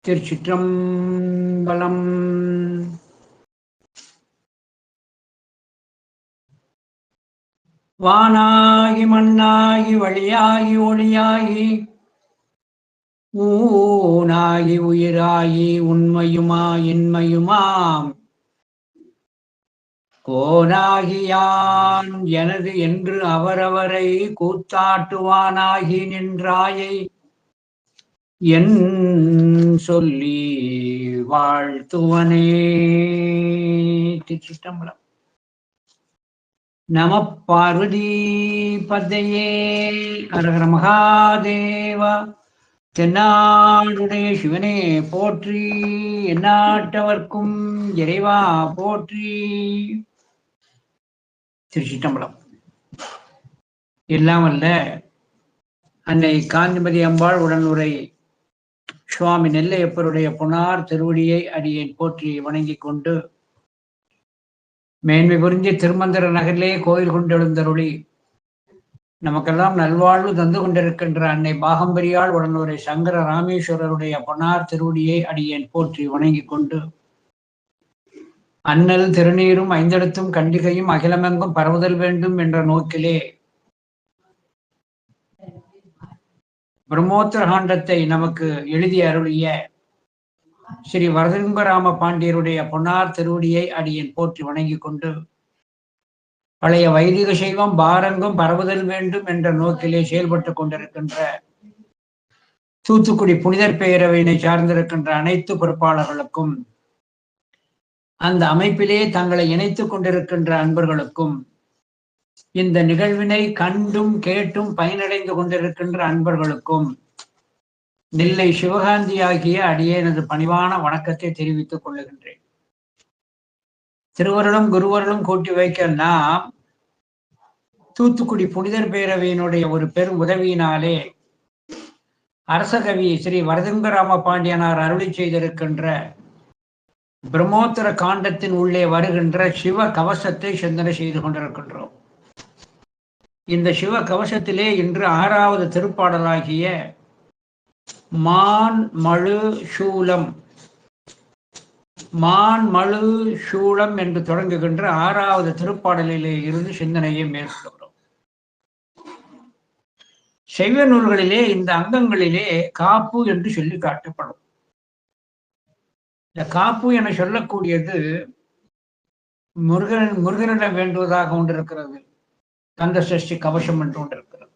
திருச்சிற்றம்பலம். வானாகி மண்ணாகி வழியாகி ஒளியாகி ஊனாகி உயிராகி உண்மையுமா இன்மையுமாம் கோனாகியான் எனது என்று அவரவரை கூத்தாட்டுவானாகி நின்றாயை என் சொல்லி வாழ்த்துவனே. திருச்சிற்றம்பலம். நம பார்வதி பதையே. ஹரஹர மகாதேவா. தென்னாடுடைய சிவனே போற்றி, எந்நாட்டவர்க்கும் இறைவா போற்றி. திருச்சிற்றம்பலம். எல்லாம் அல்ல அன்னை காந்திமதி அம்பாள் உடனுரை சுவாமி நெல்லையப்பருடைய புனார் திருவடியை அடியேன் போற்றி வணங்கிக் கொண்டு, மேன்மை புரிஞ்ச திருமந்திர நகரிலே கோயில் கொண்டெழுந்தருளி நமக்கெல்லாம் நல்வாழ்வு தந்து கொண்டிருக்கின்ற அன்னை பாகம்பரியாள் உடனுரை சங்கர ராமேஸ்வரருடைய பொன்னார் திருவடியை அடியேன் போற்றி வணங்கிக் கொண்டு, அண்ணல் திருநீரும் ஐந்தெழுத்தும் கண்டிகையும் அகிலமெங்கும் பரவுதல் வேண்டும் என்ற நோக்கிலே பிரம்மோத்தர காண்டத்தை நமக்கு எழுதி அருளிய ஸ்ரீ வரதலிங்கராம பாண்டியருடைய பொன்னார் திருவடியை அடியேன் போற்றி வணங்கிக் கொண்டு, பழைய வைதிக சைவம் பாரங்கும் பரவுதல் வேண்டும் என்ற நோக்கிலே செயல்பட்டு கொண்டிருக்கின்ற தூத்துக்குடி புனிதர் பேரவையினை சார்ந்திருக்கின்ற அனைத்து பொறுப்பாளர்களுக்கும், அந்த அமைப்பிலே தங்களை இணைத்துக் கொண்டிருக்கின்ற அன்பர்களுக்கும், இந்த நிகழ்வினை கண்டும் கேட்டும் பயனடைந்து கொண்டிருக்கின்ற அன்பர்களுக்கும் நெல்லை சிவகாந்தி ஆகிய அடியேனது பணிவான வணக்கத்தை தெரிவித்துக் கொள்ளுகின்றேன். திருவருளும் குருவருளும் கூட்டி வைக்க நாம் தூத்துக்குடி புனிதர் பேரவையினுடைய ஒரு பெரும் உதவியினாலே அரசகவி ஸ்ரீ வரதலிங்கராம பாண்டியனார் அருளி செய்திருக்கின்ற பிரம்மோத்தர காண்டத்தின் உள்ளே வருகின்ற சிவ கவசத்தை சிந்தனை செய்து கொண்டிருக்கின்றோம். இந்த சிவ கவசத்திலே இன்று 6வது திருப்பாடலாகிய மான் மழு சூலம், மான் மழு சூலம் என்று தொடங்குகின்ற 6வது திருப்பாடலிலே இருந்து சிந்தனையை மேற்கொள்கிறோம். சைவ நூல்களிலே இந்த அங்கங்களிலே காப்பு என்று சொல்லி காட்டப்படும். இந்த காப்பு என சொல்லக்கூடியது முருகனிடம் வேண்டுவதாக கொண்டிருக்கிறது. கந்த சஷ்டி கவசம் என்று ஒன்று இருக்கிறது.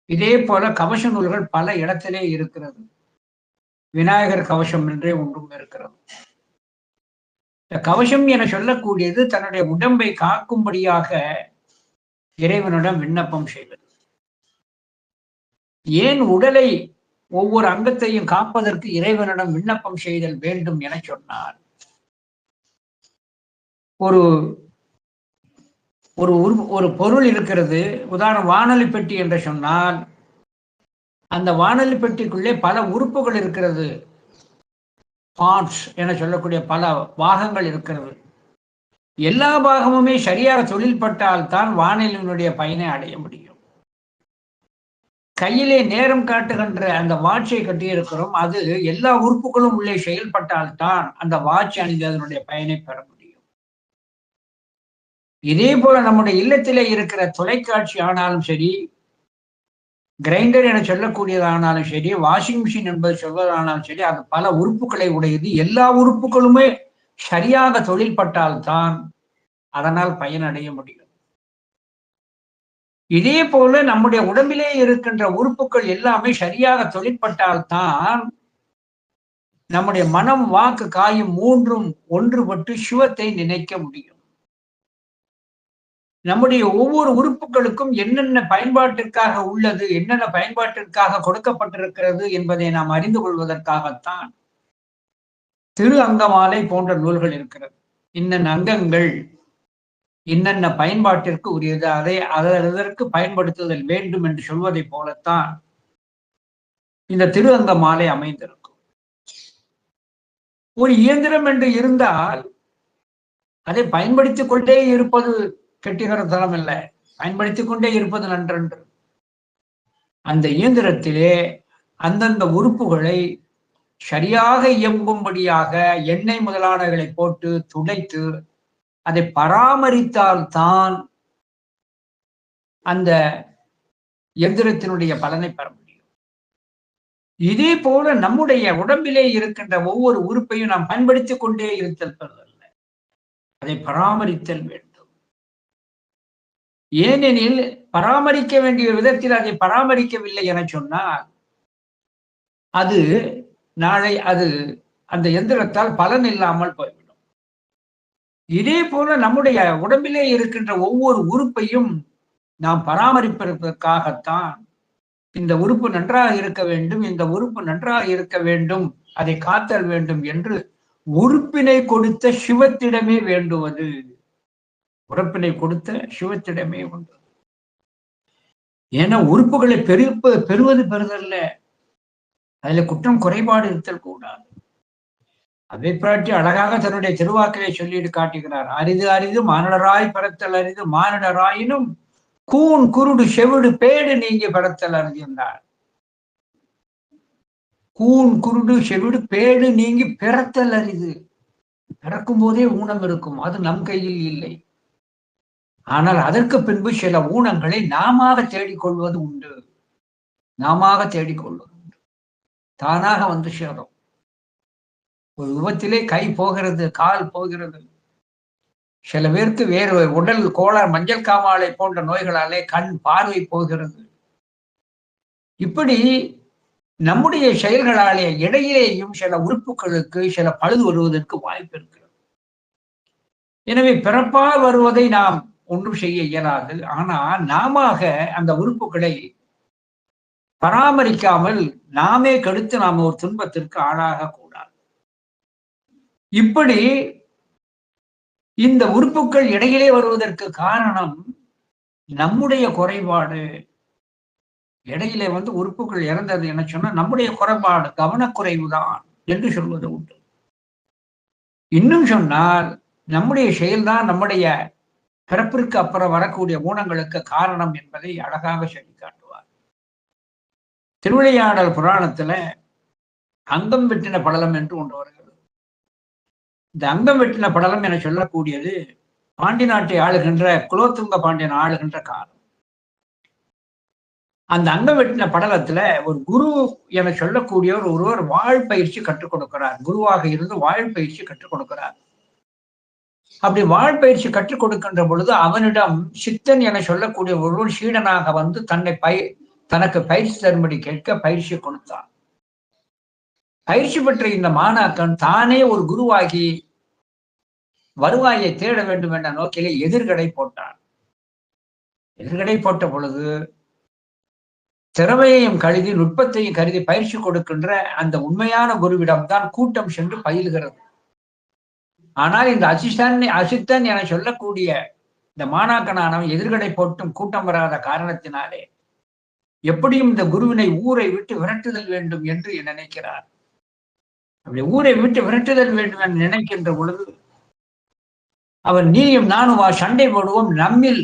இதே போல கவச நூல்கள் பல இடத்திலே இருக்கிறது. விநாயகர் கவசம் என்றே ஒன்றும் இருக்கிறது. இந்த கவசம் என சொல்லக்கூடியது தன்னுடைய உடம்பை காக்கும்படியாக இறைவனிடம் விண்ணப்பம் செய்வது. ஏன் உடலை ஒவ்வொரு அங்கத்தையும் காப்பதற்கு இறைவனிடம் விண்ணப்பம் செய்தல் வேண்டும் என சொன்னார். ஒரு பொருள் இருக்கிறது. உதாரணம் வானொலி பெட்டி என்று சொன்னால், அந்த வானொலி பெட்டிக்குள்ளே பல உறுப்புகள் இருக்கிறது. பார்ட்ஸ் என சொல்லக்கூடிய பல பாகங்கள் இருக்கிறது. எல்லா பாகமுமே சரியாக தொழில்பட்டால் தான் வானொலியினுடைய பயனை அடைய முடியும். கையிலே நேரம் காட்டுகின்ற அந்த வாட்சை கட்டியிருக்கிறோம். அது எல்லா உறுப்புகளும் உள்ளே செயல்பட்டால் தான் அந்த வாட்ச் அணிந்து அதனுடைய பயனை பெற முடியும். இதே போல நம்முடைய இல்லத்திலே இருக்கிற தொலைக்காட்சி ஆனாலும் சரி, கிரைண்டர் என சொல்லக்கூடியதானாலும் சரி, வாஷிங் மிஷின் என்பது சொல்வதானாலும் சரி, அது பல உறுப்புகளை உடையது. எல்லா உறுப்புகளுமே சரியாக தொழில்பட்டால் தான் அதனால் பயனடைய முடியும். இதே போல நம்முடைய உடம்பிலே இருக்கின்ற உறுப்புகள் எல்லாமே சரியாக தொழிற்பட்டால் தான் நம்முடைய மனம், வாக்கு, காயம் மூன்றும் ஒன்றுபட்டு சிவத்தை நினைக்க முடியும். நம்முடைய ஒவ்வொரு உறுப்புகளுக்கும் என்னென்ன பயன்பாட்டிற்காக உள்ளது, என்னென்ன பயன்பாட்டிற்காக கொடுக்கப்பட்டிருக்கிறது என்பதை நாம் அறிந்து கொள்வதற்காகத்தான் திரு அங்கமாலை போன்ற நூல்கள் இருக்கிறது. இன்னென்ன அங்கங்கள் இன்னென்ன பயன்பாட்டிற்கு உரியது, அதை அதற்கு பயன்படுத்துதல் வேண்டும் என்று சொல்வதை போலத்தான் இந்த திரு அங்க மாலை அமைந்திருக்கும். ஒரு இயந்திரம் என்று இருந்தால் அதை பயன்படுத்திக் கொண்டே இருப்பது கெட்டிகர தரம் இல்லை, பயன்படுத்திக் கொண்டே இருப்பது நன்றன்று. அந்த இயந்திரத்திலே அந்தந்த உறுப்புகளை சரியாக இயங்கும்படியாக எண்ணெய் முதலானவைகளை போட்டு துடைத்து அதை பராமரித்தால்தான் அந்த எந்திரத்தினுடைய பலனை பெற முடியும். இதே போல நம்முடைய உடம்பிலே இருக்கின்ற ஒவ்வொரு உறுப்பையும் நாம் பயன்படுத்திக் கொண்டே இருத்தல் பெறுதல்ல, அதை பராமரித்தல் வேண்டும். ஏனெனில் பராமரிக்க வேண்டிய விதத்தில் அதை பராமரிக்கவில்லை என சொன்னால் அது நாளை அந்த எந்திரத்தால் பலன் இல்லாமல் போய்விடும். இதே போல நம்முடைய உடம்பிலே இருக்கின்ற ஒவ்வொரு உறுப்பையும் நாம் பராமரிப்பதற்காகத்தான் இந்த உறுப்பு நன்றாக இருக்க வேண்டும், இந்த உறுப்பு நன்றாக இருக்க வேண்டும், அதை காத்தல் வேண்டும் என்று உறுப்பினை கொடுத்த சிவத்திடமே வேண்டுவது. உறுப்பினை கொடுத்த சிவத்திடமே உண்டு. ஏன்னா உறுப்புகளை பெறுவது பெறுதல்ல, அதுல குற்றம் குறைபாடு இருத்தல் கூடாது. அதை பற்றி அழகாக தன்னுடைய திருவாக்கிலே சொல்லிட்டு காட்டுகிறார். அரிது அரிது மானிடராய் பிறத்தல் அரிது, மானிடராயினும் கூன் குருடு செவிடு பேடு நீங்கி பிறத்தல் அரிது என்றார். கூன் குருடு செவிடு பேடு நீங்கி பிறத்தல் அரிது. பிறக்கும் போதே ஊனம் இருக்கும், அது நம் கையில் இல்லை. ஆனால் அதற்கு பின்பு சில ஊனங்களை நாம தேடிக்கொள்வது உண்டு. தானாக வந்து சேரும். ஒரு விபத்திலே கை போகிறது, கால் போகிறது. சில பேருக்கு வேறு உடல் கோளாறு, மஞ்சள் காமாலை போன்ற நோய்களாலே கண் பார்வை போகிறது. இப்படி நம்முடைய செயல்களாலே இடையிலேயும் சில உறுப்புகளுக்கு சில பழுது வருவதற்கு வாய்ப்பு இருக்கிறது. எனவே பிறப்பால் வருவதை நாம் ஒன்றும் செய்ய இயலாது. ஆனால் நாம அந்த உறுப்புகளை பராமரிக்காமல் நாமே கெடுத்து நாம ஒரு துன்பத்திற்கு ஆளாக கூடாது. இப்படி இந்த உறுப்புகள் இடையிலே வருவதற்கு காரணம் நம்முடைய குறைபாடு. இடையிலே உறுப்புகள் இறந்தது என சொன்னா நம்முடைய குறைபாடு, கவனக்குறைவுதான் என்று சொல்வது உண்டு. இன்னும் சொன்னால் நம்முடைய செயல்தான் நம்முடைய பிறப்பிற்கு அப்புறம் வரக்கூடிய ஊனங்களுக்கு காரணம் என்பதை அழகாக சொல்லி காட்டுவார். திருவிளையாடல் புராணத்துல அங்கம் வெட்டின படலம் என்று ஒன்று வருகிறது. இந்த அங்கம் வெட்டின படலம் என சொல்லக்கூடியது பாண்டி நாட்டை ஆளுகின்ற குலோத்துங்க பாண்டியன் ஆளுகின்ற காலம். அந்த அங்கம் வெட்டின படலத்துல ஒரு குரு என சொல்லக்கூடியவர் ஒருவர் வாழ் பயிற்சி கற்றுக் கொடுக்கிறார். குருவாக இருந்து வாழ் பயிற்சி கற்றுக் கொடுக்கிறார். அப்படி வாழ் பயிற்சி கற்றுக் கொடுக்கின்ற பொழுது அவனிடம் சித்தன் என சொல்லக்கூடிய ஒருவர் சீடனாக தனக்கு பயிற்சி தரும்படி கேட்க பயிற்சி கொடுத்தான். பயிற்சி பெற்ற இந்த மாணாக்கன் தானே ஒரு குருவாகி வருவாயை தேட வேண்டும் என்ற நோக்கிலே எதிர்கடை போட்டான். எதிர்கடை போட்ட பொழுது திறமையையும் கருதி நுட்பத்தையும் கருதி பயிற்சி கொடுக்கின்ற அந்த உண்மையான குருவிடம்தான் கூட்டம் சென்று பயில்கிறது. ஆனால் இந்த அசித்தன் என சொல்லக்கூடிய இந்த மாணாக்கனானவன் எதிர்கடை போட்டும் கூட்டம் வராத காரணத்தினாலே எப்படியும் இந்த குருவினை ஊரை விட்டு விரட்டுதல் வேண்டும் என்று நினைக்கிறார். அப்படி ஊரை விட்டு விரட்டுதல் வேண்டும் என்று நினைக்கின்ற பொழுது அவன் நீயும் நானும் சண்டை போடுவோம், நம்மில்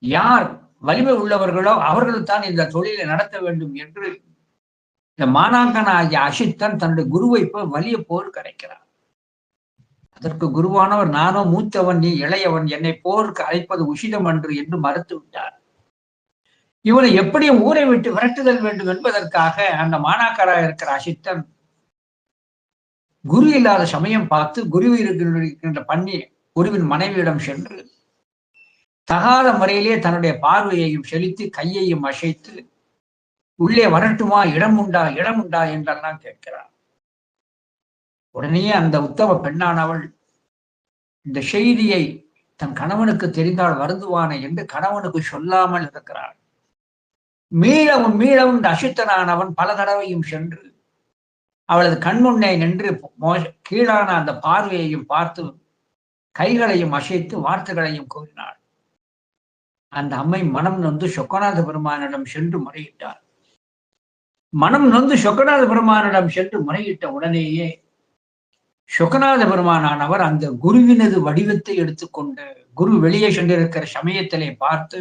யார் வலிமை உள்ளவர்களோ அவர்கள் தான் இந்த தொழிலை நடத்த வேண்டும் என்று இந்த மாணாக்கனாகிய அசித்தன் தன்னுடைய குருவை போய் வலிய போர் கரைக்கிறார். அதற்கு குருவானவர் நானோ மூத்தவன், நீ இளையவன், என்னை போருக்கு அழைப்பது உசிதம் அன்று என்று மறுத்து விட்டார். இவனை எப்படியும் ஊரை விட்டு விரட்டுதல் வேண்டும் என்பதற்காக அந்த மாணாக்கராக இருக்கிற அசித்தன் குரு இல்லாத சமயம் பார்த்து இருக்கின்ற குருவின் மனைவியிடம் சென்று தகாத முறையிலே தன்னுடைய பார்வையையும் செலுத்தி கையையும் அசைத்து உள்ளே வரட்டுமா, இடம் உண்டா என்றெல்லாம் கேட்கிறார். உடனே அந்த உத்தம பெண்ணானவள் இந்த செய்தியை தன் கணவனுக்கு தெரிந்தால் வருந்துவானே என்று கணவனுக்கு சொல்லாமல் இருக்கிறாள். மீளவும் இந்த அசுத்தனானவன் பல தடவையும் சென்று அவளது கண்முன்னே நின்று கீழான அந்த பார்வையையும் பார்த்து கைகளையும் அசைத்து வார்த்தைகளையும் கூறினாள். அந்த அம்மை மனம் நொந்து சொக்கநாத பெருமானிடம் சென்று முறையிட்டார். மனம் நொந்து சொக்கநாத பெருமானிடம் சென்று முறையிட்ட உடனேயே சொக்கநாத பெருமானானவர் அந்த குருவினது வடிவத்தை எடுத்துக்கொண்டு குரு வெளியே சென்றிருக்கிற சமயத்திலே பார்த்து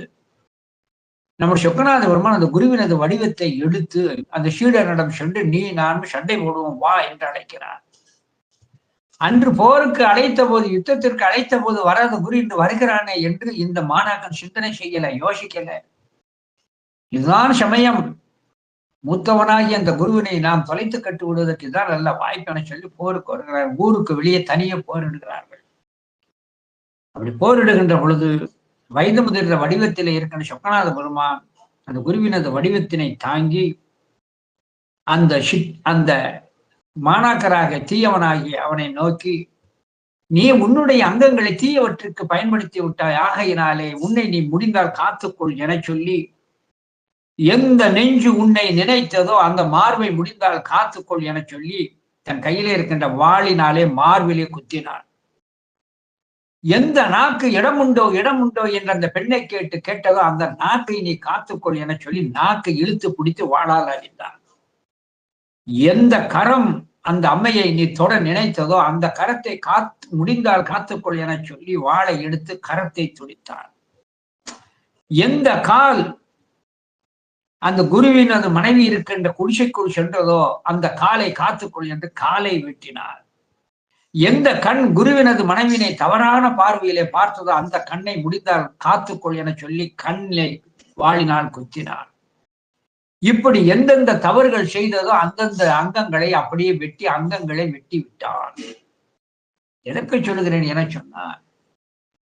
நம்ம சொக்கநாத பெருமான் அந்த குருவினது வடிவத்தை எடுத்து அந்த சீடனிடம் சென்று நீ நான் சண்டை போடுவோம் வா என்று அழைக்கிறார். அன்று போருக்கு அழைத்த போது, யுத்தத்திற்கு அழைத்த போது வராத குரு இன்று வருகிறானே என்று இந்த மாணாக்கன் சிந்தனை செய்யல, யோசிக்கல. இதுதான் சமயம். மூத்தவனாகி அந்த குருவினை நாம் தொலைத்து கட்டு விடுவதற்கு தான் நல்ல வாய்ப்பென சொல்லி போருக்கு வருகிறார். ஊருக்கு வெளியே தனியே போரிடுகிறார்கள். அப்படி போரிடுகின்ற பொழுது வயது முதிர்ந்த வடிவத்திலே இருக்கிற சொக்கநாத பெருமான் அந்த குருவினது வடிவத்தினை தாங்கி அந்த மாணாக்கராக தீயவனாகி அவனை நோக்கி நீ உன்னுடைய அங்கங்களை தீயவற்றுக்கு பயன்படுத்தி விட்டாய், ஆகையினாலே உன்னை நீ முடிந்தால் காத்துக்கொள் என சொல்லி எந்த நெஞ்சு உன்னை நினைத்ததோ அந்த மார்பை முடிந்தால் காத்துக்கொள் என சொல்லி தன் கையிலே இருக்கின்ற வாளினாலே மார்பிலே குத்தினான். எந்த நாக்கு இடம் உண்டோ என்று அந்த பெண்ணை கேட்டதோ அந்த நாக்கை நீ காத்துக்கொள் என சொல்லி நாக்கை இழுத்து பிடித்து வாளால் அறிந்தான். எந்த கரம் அந்த அம்மையை நீ தொட நினைத்ததோ அந்த கரத்தை முடிந்தால் காத்துக்கொள் என சொல்லி வாளை எடுத்து கரத்தை துடித்தான். எந்த கால் அந்த குருவின் அந்த மனைவி இருக்கின்ற குடிசைக்குள் சென்றதோ அந்த காலை காத்துக்கொள் என்று காலை வெட்டினார். எந்த கண் குருவினது மனைவினை தவறான பார்வையிலே பார்த்ததோ அந்த கண்ணை முடிந்தால் காத்துக்கொள் என சொல்லி கண்ணை வாளினால் குத்தினார். இப்படி எந்தெந்த தவறுகள் செய்ததோ அந்தந்த அங்கங்களை அப்படியே வெட்டி அங்கங்களை வெட்டி விட்டான். எதற்கு சொல்லுகிறேன் என சொன்னார்,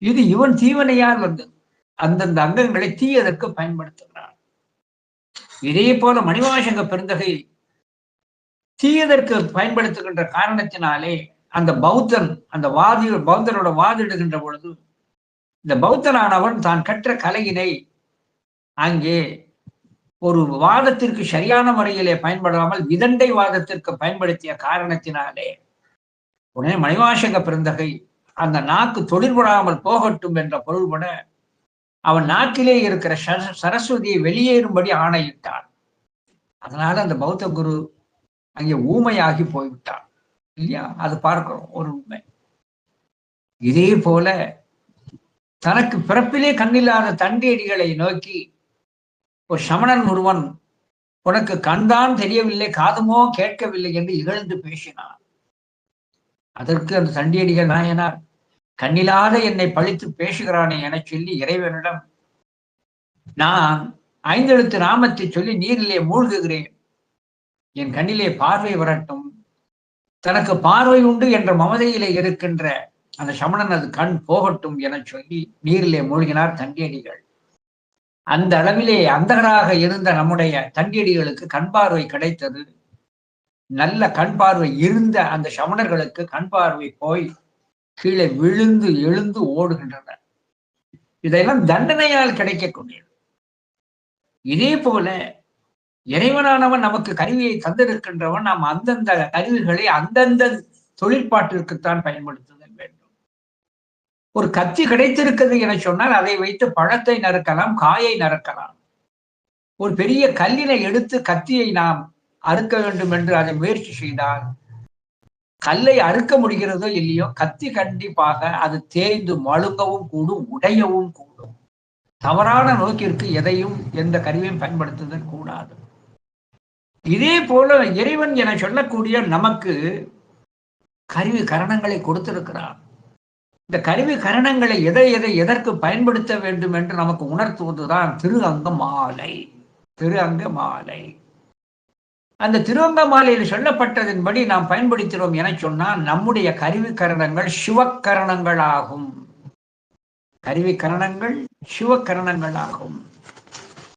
இது இவன் தீவனையால் வந்தது. அந்தந்த அங்கங்களை தீயதற்கு பயன்படுத்துகிறான். இதே போல மணிவாசக பெருந்தகை தீயதற்கு பயன்படுத்துகின்ற காரணத்தினாலே அந்த பௌத்தன் அந்த பௌத்தனோட வாதிடுகின்ற பொழுது இந்த பௌத்தனானவன் தான் கற்ற கலையினை அங்கே ஒரு வாதத்திற்கு சரியான முறையிலே பயன்படாமல் விதண்டை வாதத்திற்கு பயன்படுத்திய காரணத்தினாலே உடனே மணிவாசக பெருந்தகை அந்த நாக்கு தொழிற்படாமல் போகட்டும் என்ற பொருள்பட அவன் நாக்கிலே இருக்கிற சரஸ்வதியை வெளியேறும்படி ஆணையிட்டான். அதனால அந்த பௌத்த குரு அங்கே ஊமையாகி போய்விட்டான் இல்லையா? அது பார்க்கிறோம் ஒரு உண்மை. இதே போல தனக்கு பிறப்பிலே கண்ணில்லாத தண்டியடிகளை நோக்கி ஒரு சமணன் ஒருவன் உனக்கு கண்தான் தெரியவில்லை காதுமோ கேட்கவில்லை என்று இகழ்ந்து பேசினான். அதற்கு அந்த தண்டியடிகள் நாயனார் கண்ணில்லாத என்னை பழித்து பேசுகிறானே என சொல்லி இறைவனிடம் நான் 5 எழுத்து நாமத்தை சொல்லி நீரிலே மூழ்குகிறேன், என் கண்ணிலே பார்வை வரட்டும். தனக்கு பார்வை உண்டு என்ற மமதையிலே இருக்கின்ற அந்த சமணன் அது கண் போகட்டும் என சொல்லி நீரிலே மூழ்கினார் தண்டியடிகள். அந்த அளவிலே அந்தகராக இருந்த நம்முடைய தண்டியடிகளுக்கு கண் பார்வை கிடைத்தது. நல்ல கண் பார்வை இருந்த அந்த சமணர்களுக்கு கண் பார்வை போய் கீழே விழுந்து எழுந்து ஓடுகின்றனர். இதெல்லாம் தண்டனையால் கிடைக்கக்கூடியது. இதே போல இறைவனானவன் நமக்கு கருவியை தந்திருக்கின்றவன் நாம் அந்தந்த கருவிகளை அந்தந்த தொழிற்பாட்டிற்குத்தான் பயன்படுத்துதல் வேண்டும். ஒரு கத்தி கிடைத்திருக்கிறது என சொன்னால் அதை வைத்து பழத்தை நறுக்கலாம், காயை நறுக்கலாம். ஒரு பெரிய கல்லினை எடுத்து கத்தியை நாம் அறுக்க வேண்டும் என்று அதை முயற்சி செய்தால் கல்லை அறுக்க முடிகிறதோ இல்லையோ கத்தி கண்டிப்பாக அது தேய்ந்து மழுங்கவும் கூடும், உடையவும் கூடும். தவறான நோக்கிற்கு எதையும் எந்த கருவியும் பயன்படுத்துதல் கூடாது. இதே போல இறைவன் என சொல்லக்கூடிய நமக்கு கருவி கரணங்களை கொடுத்திருக்கிறார். இந்த கருவி கரணங்களை எதற்கு பயன்படுத்த வேண்டும் என்று நமக்கு உணர்த்துவதுதான் திரு அங்க மாலை. திரு அங்க மாலை. அந்த திருவங்க மாலையில் சொல்லப்பட்டதன்படி நாம் பயன்படுத்தினோம் என சொன்னால் நம்முடைய கருவி கரணங்கள் சிவக்கரணங்கள் ஆகும். கருவி கரணங்கள் சிவக்கரணங்கள் ஆகும்.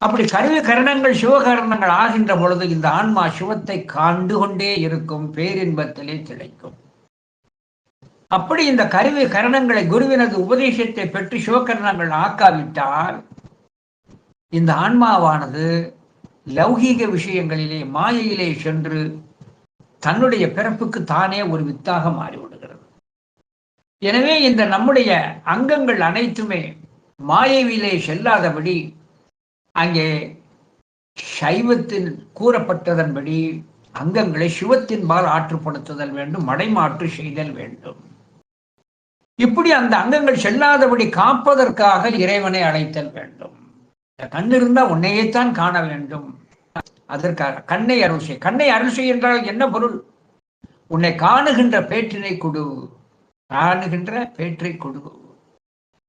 அப்படி கருவி கரணங்கள் சிவகரணங்கள் ஆகின்ற பொழுது இந்த ஆன்மா சிவத்தை காண்டு கொண்டே இருக்கும், பேரின்பத்திலே திளைக்கும். அப்படி இந்த கருவி கரணங்களை குருவினது உபதேசத்தை பெற்று சிவகரணங்கள் ஆக்காவிட்டால் இந்த ஆன்மாவானது லௌகீக விஷயங்களிலே மாயையிலே சென்று தன்னுடைய பிறப்புக்கு தானே ஒரு வித்தாக மாறிவிடுகிறது. எனவே இந்த நம்முடைய அங்கங்கள் அனைத்துமே மாயையிலே செல்லாதபடி அங்கே சைவத்தின் கூறப்பட்டதன்படி அங்கங்களை சிவத்தின்பால் ஆற்றுப்படுத்துதல் வேண்டும், மடைமாற்று செய்தல் வேண்டும். இப்படி அந்த அங்கங்கள் செல்லாதபடி காப்பதற்காக இறைவனை அழைத்தல் வேண்டும். கண் இருந்தா உன்னையேத்தான் காண வேண்டும். அதற்காக கண்ணை அருள் செய். கண்ணை அருள் செய் என்றால் என்ன பொருள்? உன்னை காணுகின்ற பேற்றினை கொடு, காணுகின்ற பேற்றை கொடு.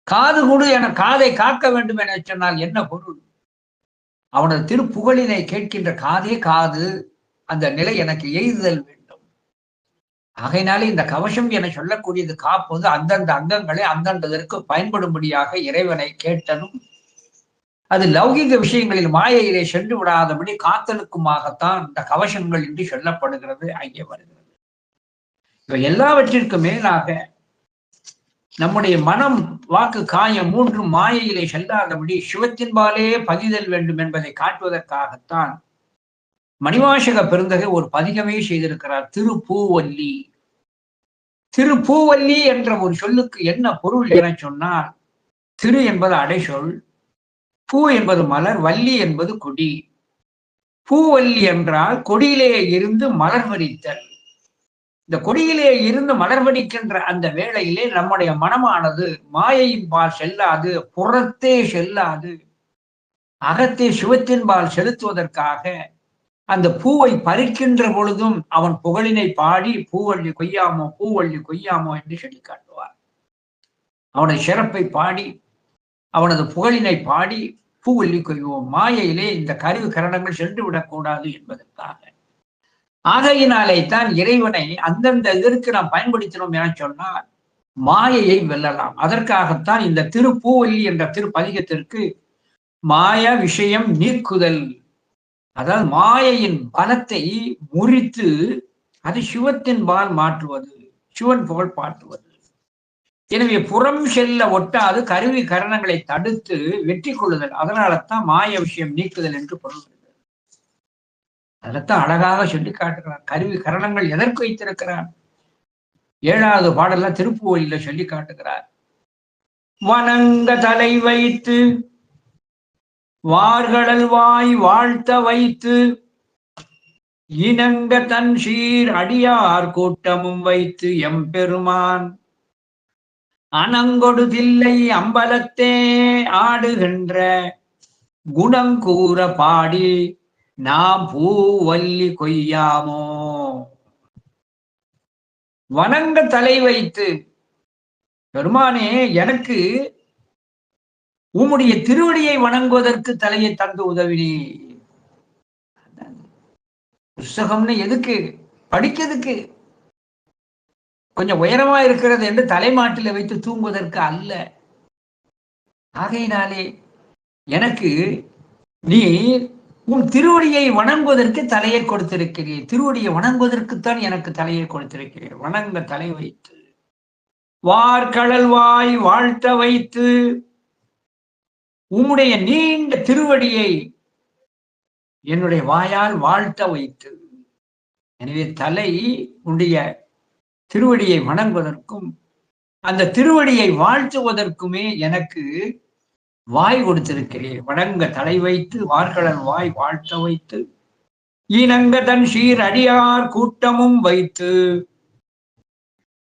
காது கொடு என காதை காக்க வேண்டும் என சொன்னால் என்ன பொருள்? அவனது திருப்புகழினை கேட்கின்ற காதே காது, அந்த நிலை எனக்கு எய்துதல் வேண்டும். ஆகையினாலே இந்த கவசம் என சொல்லக்கூடியது காப்பது அந்தந்த அங்கங்களை அந்தந்ததற்கு பயன்படும்படியாக இறைவனை கேட்டனும், அது லௌகிக விஷயங்களில் மாயையிலே சென்று விடாதபடி காத்தலுக்குமாகத்தான் இந்த கவசங்கள் என்று சொல்லப்படுகிறது, அங்கே வருகிறது. இவை எல்லாவற்றிற்கு மேலாக நம்முடைய மனம், வாக்கு, காயம் மூன்றும் மாயையிலே செல்லாதபடி சிவத்தின்பாலே பதிதல் வேண்டும் என்பதை காட்டுவதற்காகத்தான் மணிவாசக பெருந்தகை ஒரு பதிகமே செய்திருக்கிறார், திருப்பூவல்லி. திருப்பூவல்லி என்ற ஒரு சொல்லுக்கு என்ன பொருள் என சொன்னால், திரு என்பது அடைசொல், பூ என்பது மலர், வள்ளி என்பது கொடி. பூவல்லி என்றால் கொடியிலே இருந்து மலர் பறித்தல். இந்த கொடியிலே இருந்து மலர்வடிக்கின்ற அந்த வேளையிலே நம்முடைய மனமானது மாயையின் பால் செல்லாது, புறத்தே செல்லாது, அகத்தே சிவத்தின்பால் செலுத்துவதற்காக அந்த பூவை பறிக்கின்ற பொழுதும் அவன் புகழினை பாடி பூவள்ளி கொய்யாமோ பூவள்ளி கொய்யாமோ என்று சொல்லி காட்டுவார். அவனது சிறப்பை பாடி அவனது புகழினை பாடி பூவள்ளி கொய்வோம். மாயையிலே இந்த கருவி கரணங்கள் சென்று விடக்கூடாது என்பதற்காக. ஆகையினாலே தான் இறைவனை அந்தந்த இதற்கு நாம் பயன்படுத்தினோம் என சொன்னால் மாயையை வெல்லலாம். அதற்காகத்தான் இந்த திருப்பூவல்லி என்ற திருப்பதிகத்திற்கு மாய விஷயம் நீக்குதல், அதாவது மாயையின் பலத்தை முறித்து அது சிவத்தின் பால் மாற்றுவது, சிவன் புகழ் பாட்டுவது. எனவே புறம் செல்ல ஒட்டாது கருவி கரணங்களை தடுத்து வெற்றி கொள்ளுதல். அதனால தான் மாய விஷயம் நீக்குதல் என்று பொருள். அதைத்தான் அழகாக சொல்லி காட்டுகிறார். கருவி கரணங்கள் எதற்கு வைத்திருக்கிறார்? 7வது பாடல்ல திருப்புவழியில சொல்லி காட்டுகிறார். வணங்க தலை வைத்து வார்கடல் வாய் வாழ்த்த வைத்து இணங்க தன் சீர் அடியார் கூட்டமும் வைத்து எம்பெருமான் அனங்கொடுதில்லை அம்பலத்தே ஆடுகின்ற குணங்கூற பாடி நாம் பூவல்லி கொய்யாமோ. வணங்க தலை வைத்து, பெருமானே எனக்கு உம்முடைய திருவடியை வணங்குவதற்கு தலையை தந்து உதவினே. புஸ்தகம்னு எதுக்கு? படிக்கிறதுக்கு. கொஞ்சம் உயரமா இருக்கிறது என்று தலைமாட்டில வைத்து தூங்குவதற்கு அல்ல. ஆகையினாலே எனக்கு நீ உன் திருவடியை வணங்குவதற்கு தலையை கொடுத்திருக்கிறேன். திருவடியை வணங்குவதற்குத்தான் எனக்கு தலையை கொடுத்திருக்கிறேன். வணங்க தலை வைத்து வார்கடல் வாய் வாழ்த்த வைத்து, உம்முடைய நீண்ட திருவடியை என்னுடைய வாயால் வாழ்த்த வைத்து. எனவே தலை உன்னுடைய திருவடியை வணங்குவதற்கும் அந்த திருவடியை வாழ்த்துவதற்குமே எனக்கு வாய் கொடுத்திருக்கிறேன். வணங்க தலை வைத்து வார்கடல் வாய் வாழ்த்த வைத்து இணங்க தன் சீர் அடியார் கூட்டமும் வைத்து,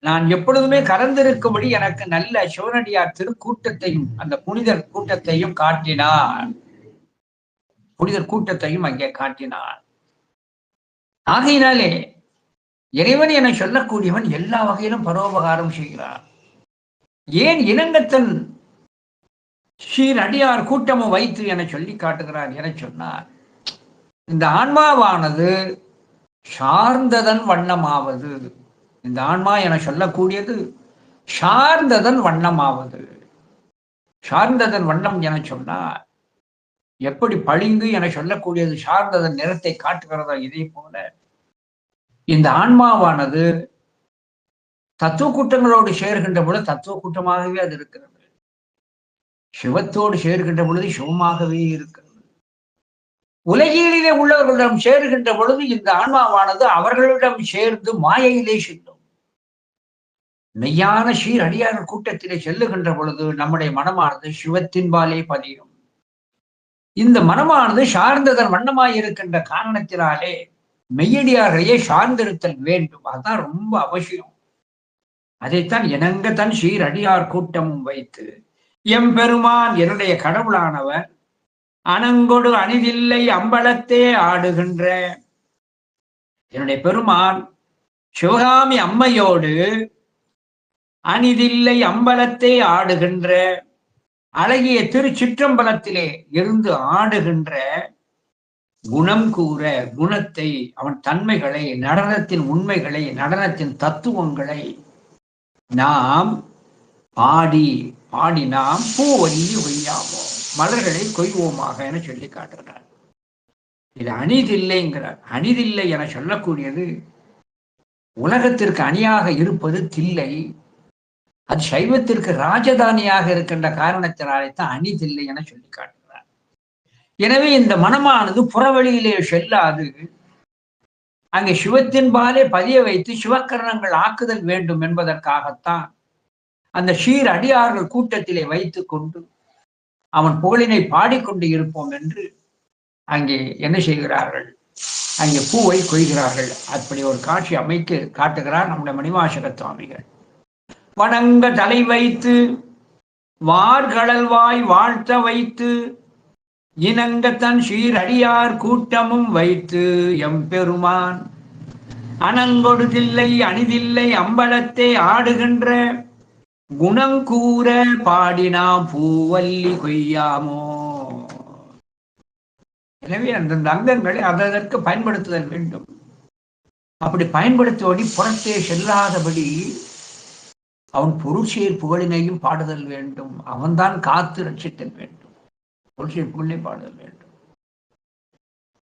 நான் எப்பொழுதுமே கலந்திருக்கும்படி எனக்கு நல்ல சிவனடியார் திருக்கூட்டத்தையும் அந்த புனிதர் கூட்டத்தையும் காட்டினார். புனிதர் கூட்டத்தையும் அங்கே காட்டினார். ஆகையினாலே இறைவன் என சொல்லக்கூடியவன் எல்லா வகையிலும் பரோபகாரம் செய்கிறார். ஏன் இணங்கத்தன் சீர் அடியார் கூட்டமும் வைத்து என சொல்லி காட்டுகிறார் என சொன்னார். இந்த ஆன்மாவானது சார்ந்ததன் வண்ணமாவது, இந்த ஆன்மா என சொல்லக்கூடியது சார்ந்ததன் வண்ணமாவது. சார்ந்ததன் வண்ணம் என சொன்னார் எப்படி பளிங்கு என சொல்லக்கூடியது சார்ந்ததன் நிறத்தை காட்டுகிறதோ, இதே போல இந்த ஆன்மாவானது தத்துவ கூட்டங்களோடு சேர்கின்ற பொழுது தத்துவ கூட்டமாகவே அது இருக்கிறது. சிவத்தோடு சேர்கின்ற பொழுது சிவமாகவே இருக்கிறது. உலகிலே உள்ளவர்களிடம் சேர்கின்ற பொழுது இந்த ஆன்மாவானது அவர்களிடம் சேர்ந்து மாயையிலே செல்லும். மெய்யான சீர் அடியார் கூட்டத்திலே செல்லுகின்ற பொழுது நம்முடைய மனமானது சிவத்தின்பாலே பதியும். இந்த மனமானது சார்ந்ததன் வண்ணமாயிருக்கின்ற காரணத்தினாலே மெய்யடியாரையே சார்ந்திருத்தல் வேண்டும். அதுதான் ரொம்ப அவசியம். அதைத்தான் இணங்க தன் சீர் அடியார் கூட்டமும் வைத்து எம்பெருமான் என்னுடைய கடவுளானவர் அணங்கொடு அணிதில்லை அம்பலத்தே ஆடுகின்ற என்னுடைய பெருமான் சிவகாமி அம்மையோடு அணிதில்லை அம்பலத்தை ஆடுகின்ற அழகிய திருச்சிற்றம்பலத்திலே இருந்து ஆடுகின்ற குணம் கூற குணத்தை, அவன் தன்மைகளை, நடனத்தின் உண்மைகளை, நடனத்தின் தத்துவங்களை நாம் பாடி பாடி நாம் பூவல்லி ஒய்யாமோ மலர்களை கொய்வோமாக என சொல்லி காட்டுகிறார். இது அணிதில்லைங்கிறார். அணிதில்லை என சொல்லக்கூடியது உலகத்திற்கு அணியாக இருப்பது தில்லை. அது சைவத்திற்கு ராஜதானியாக இருக்கின்ற காரணத்தினாலே தான் அணிதில்லை என சொல்லி காட்டுகிறார். எனவே இந்த மனமானது புறவழியிலே செல்லாது அங்கே சிவத்தின்பாலே பதிய வைத்து சிவக்கரணங்கள் ஆக்குதல் வேண்டும் என்பதற்காகத்தான் அந்த சீர் அடியார்கள் கூட்டத்திலே வைத்துக் கொண்டு அவன் புகழினை பாடிக்கொண்டு இருப்போம் என்று அங்கே என்ன செய்கிறார்கள், அங்கே பூவை கொய்கிறார்கள். அப்படி ஒரு காட்சி அமைக்க காட்டுகிறார் நம்முடைய மணிவாசக சுவாமிகள். வணங்க தலை வைத்து வார்கடல்வாய் வாழ்த்த வைத்து இனங்க தன் சீரடியார் கூட்டமும் வைத்து எம்பெருமான் அணங்கொடுதில்லை அணிதில்லை அம்பலத்தை ஆடுகின்ற குணங்கூற பாடினா பூவல்லி கொய்யாமோ. எனவே அந்தந்த அங்கங்களை அதற்கு பயன்படுத்துதல் வேண்டும். அப்படி பயன்படுத்துவடி புறத்தே செல்லாதபடி அவன் பொருள்சேர் புகழினையும் பாடுதல் வேண்டும். அவன்தான் காத்து ரட்சித்தல் வேண்டும். பொருள்சேர் புகழை பாடுதல் வேண்டும்.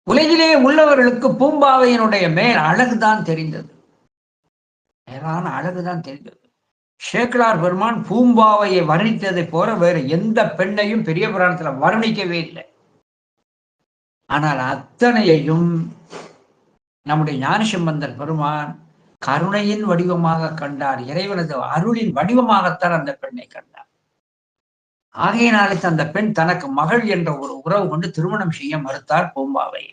உலகிலே உள்ளவர்களுக்கு பூம்பாவையினுடைய மேல் அழகுதான் தெரிந்தது, மேலான அழகுதான் தெரிந்தது. சேக்கிழார் பெருமான் பூம்பாவையை வர்ணித்ததை போல வேறு எந்த பெண்ணையும் பெரிய புராணத்துல வர்ணிக்கவே இல்லை. ஆனால் அத்தனையையும் நம்முடைய ஞானசம்பந்தர் பெருமான் கருணையின் வடிவமாக கண்டார். இறைவனது அருளின் வடிவமாகத்தான் அந்த பெண்ணை கண்டார். ஆகையினாலே அந்த பெண் தனக்கு மகள் என்ற ஒரு உறவு கொண்டு திருமணம் செய்ய மறுத்தார் பூம்பாவை.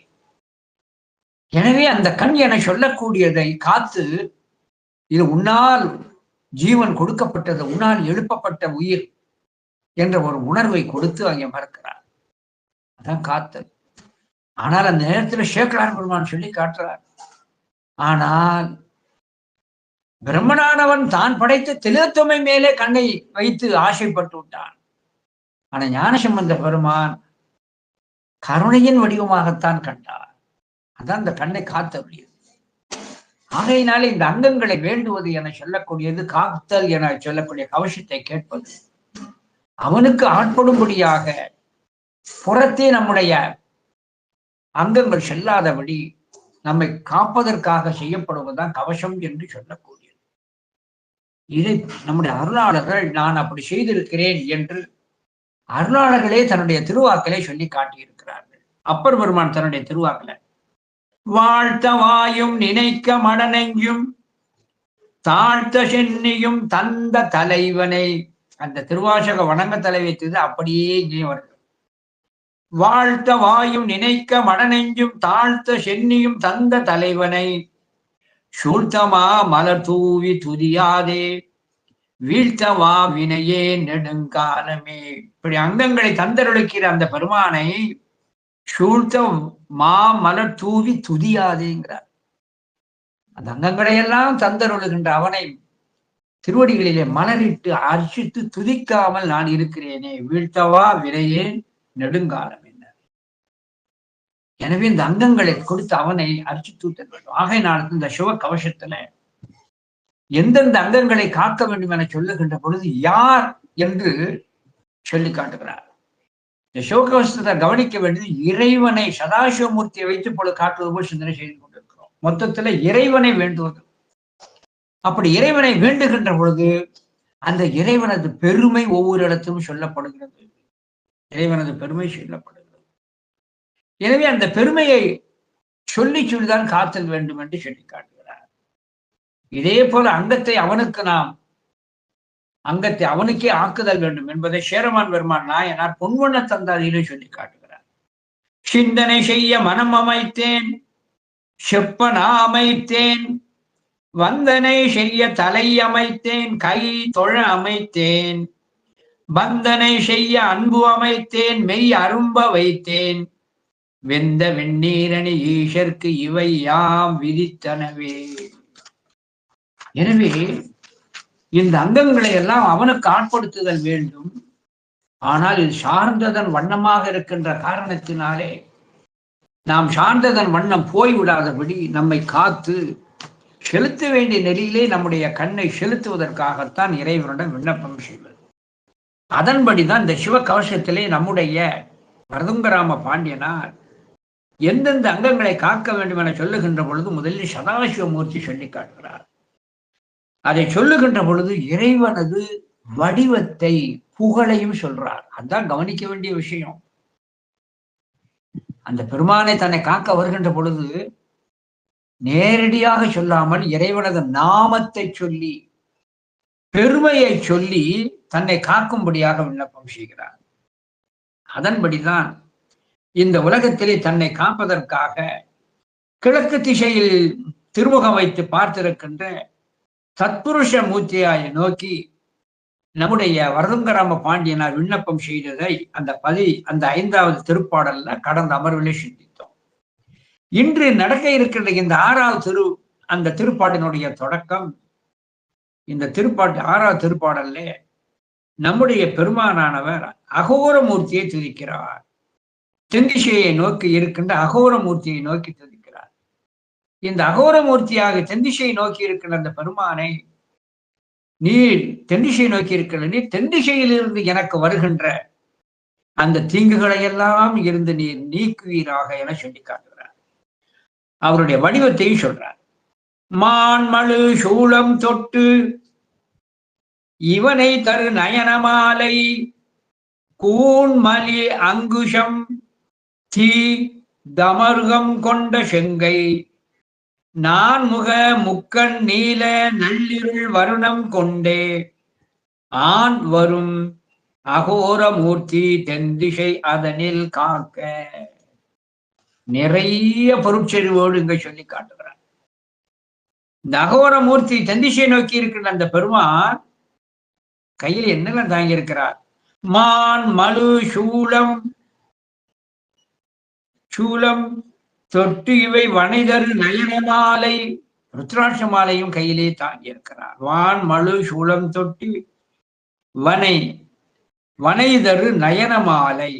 எனவே அந்த கண் என சொல்லக்கூடியதை காத்து, இது உன்னால் ஜீவன் கொடுக்கப்பட்டது, உன்னால் எழுப்பப்பட்ட உயிர் என்ற ஒரு உணர்வை கொடுத்து அங்கே மறக்கிறார். அதான் காத்தல். ஆனால் அந்த நேரத்தில் சேக்கிழார் பெருமான் சொல்லி காட்டுறார், ஆனால் பிரம்மனானவன் தான் படைத்த திலத்துமை மேலே கண்ணை வைத்து ஆசைப்பட்டு விட்டான். ஆனா ஞானசம்பந்த பெருமான் கருணையின் வடிவமாகத்தான் கண்டார். அதான் அந்த கண்ணை காத்தருளியது. ஆகையினாலே இந்த அங்கங்களை வேண்டுவது என சொல்லக்கூடியது, காத்தல் என சொல்லக்கூடிய கவசத்தை கேட்பது, அவனுக்கு ஆட்படும்படியாக புறத்தே நம்முடைய அங்கங்கள் செல்லாதபடி நம்மை காப்பதற்காக செய்யப்படுவதுதான் கவசம் என்று சொல்லக்கூடியது. இதை நம்முடைய அருளாளர்கள் நான் அப்படி செய்திருக்கிறேன் என்று அருளாளர்களே தன்னுடைய திருவாக்களை சொல்லி காட்டியிருக்கிறார்கள். அப்பர் பெருமான் தன்னுடைய திருவாக்களை வாழ்த்த வாயும் நினைக்க மடனெஞ்சும் தாழ்த்த சென்னியும் தந்த தலைவனை, அந்த திருவாசக வணங்க தலைவைத்தது அப்படியே இங்கே வருது. வாழ்த்த வாயும் நினைக்க மடனெஞ்சும் தாழ்த்த சென்னியும் தந்த தலைவனை சூழ்த்தமா மலர் தூவி துதியாதே வீழ்த்தவா வினையே நெடுங்காலமே. இப்படி அங்கங்களை தந்தருளிக்கிற அந்த பெருமானை சூழ்த்த மலர் தூவி துதியாதேங்கிறார். அந்த அங்கங்களையெல்லாம் தந்தருளுகின்ற அவனை திருவடிகளிலே மலரிட்டு அர்ச்சித்து துதிக்காமல் நான் இருக்கிறேனே, வீழ்த்தவா வினையே நெடுங்காலம் என்ன. எனவே இந்த அங்கங்களை கொடுத்து அவனை அர்ச்சித்தூட்ட வேண்டும். ஆகையினால் இந்த சிவ கவசத்துல எந்தெந்த அங்கங்களை காக்க வேண்டும் என சொல்லுகின்ற பொழுது யார் என்று சொல்லி காட்டுகிறார். இந்த சிவகவசத்தை கவனிக்க வேண்டியது இறைவனை, சதாசிவமூர்த்தியை வைத்து போல காட்டுவது போல் சிந்தனை செய்து கொண்டிருக்கிறோம். மொத்தத்துல இறைவனை வேண்டுவது. அப்படி இறைவனை வேண்டுகின்ற பொழுது அந்த இறைவனது பெருமை ஒவ்வொரு இடத்திலும் சொல்லப்படுகிறது. இறைவனது பெருமை சொல்லப்படுகிறது. எனவே அந்த பெருமையை சொல்லி சொல்லிதான் காத்தல் வேண்டும் என்று சொல்லி காட்டுகிறார். இதே போல அங்கத்தை அவனுக்கே ஆக்குதல் வேண்டும் என்பதை சேரமான் பெருமான் நாயனார் பொன்வண்ண தந்தாதியிலே சொல்லி காட்டுகிறார். சிந்தனை செய்ய மனம் அமைத்தேன், செப்பனா அமைத்தேன், வந்தனை செய்ய தலை அமைத்தேன், கை தொழ அமைத்தேன், பந்தனை செய்ய அன்பு அமைத்தேன் மெய் அரும்ப வைத்தேன் வெந்த வெந்நீரணி ஈஷர்க்கு இவை யாம் விதித்தனவே. எனவே இந்த அங்கங்களை எல்லாம் அவனுக்கு ஆட்படுத்துதல் வேண்டும். ஆனால் இது சார்ந்ததன் வண்ணமாக இருக்கின்ற காரணத்தினாலே நாம் சார்ந்ததன் வண்ணம் போய்விடாதபடி நம்மை காத்து செலுத்த வேண்டிய நிலையிலே நம்முடைய கண்ணை செலுத்துவதற்காகத்தான் இறைவனிடம் விண்ணப்பம் செய்வது. அதன்படிதான் இந்த சிவகவசத்திலே நம்முடைய வரதுங்கராம பாண்டியனார் எந்தெந்த அங்கங்களை காக்க வேண்டும் என சொல்லுகின்ற பொழுது முதலில் சதாசிவமூர்த்தி சொல்லி காட்டுகிறார். அதை சொல்லுகின்ற பொழுது இறைவனது வடிவத்தை புகழையும் சொல்றார். அதான் கவனிக்க வேண்டிய விஷயம். அந்த பெருமானை தன்னை காக்க வருகின்ற பொழுது நேரடியாக சொல்லாமல் இறைவனது நாமத்தை சொல்லி பெருமையை சொல்லி தன்னை காக்கும்படியாக விண்ணப்பம் செய்கிறார். அதன்படிதான் இந்த உலகத்திலே தன்னை காப்பதற்காக கிழக்கு திசையில் திருமுகம் வைத்து பார்த்திருக்கின்ற சத்புருஷ மூர்த்தியாய நோக்கி நம்முடைய வரதுங்கராம பாண்டியனார் விண்ணப்பம் செய்ததை அந்த 5வது திருப்பாடல்ல கடந்த அமர்விலே சிந்தித்தோம். இன்று நடக்க இருக்கின்ற இந்த 6வது அந்த திருப்பாட்டினுடைய தொடக்கம். இந்த 6வது திருப்பாடல்ல நம்முடைய பெருமானானவர் அகோரமூர்த்தியை துதிக்கிறார். தென்திசையை நோக்கி இருக்கின்ற அகோரமூர்த்தியை நோக்கி துதிக்கிறார். இந்த அகோரமூர்த்தியாக தென்திசையை நோக்கி இருக்கின்ற அந்த பெருமானை நீர் தென்திசை நோக்கி இருக்கிற நீர் தென்திசையிலிருந்து எனக்கு வருகின்ற அந்த தீங்குகளை எல்லாம் இருந்து நீர் நீக்குவீராக என சொல்லி காட்டுகிறார். அவருடைய வடிவத்தையும் சொல்றார். மான்மழு சூளம் தொட்டு இவனை தரு நயனமாலை கூன்மலி அங்குஷம் தீ தமர்கம் கொண்ட செங்கை நான்முக முக்கண் நீல நள்ளிருள் வருணம் கொண்டே ஆண் வரும் அகோரமூர்த்தி தென்திசை அதனில் காக்க. நிறைய பொருட்செறிவோடு இங்க சொல்லி காட்டுகிறார். இந்த அகோரமூர்த்தி தென்திசை நோக்கி இருக்கின்ற அந்த பெருமான் கையில் என்னெல்லாம் தாங்கி இருக்கிறார்? மான் மழு சூளம் தொட்டு இவை வனைதரு நயனமாலை ருத்ராட்ச மாலையும் கையிலே தாங்கி இருக்கிறார். வான் மழு சூளம் தொட்டு வனைதரு நயனமாலை.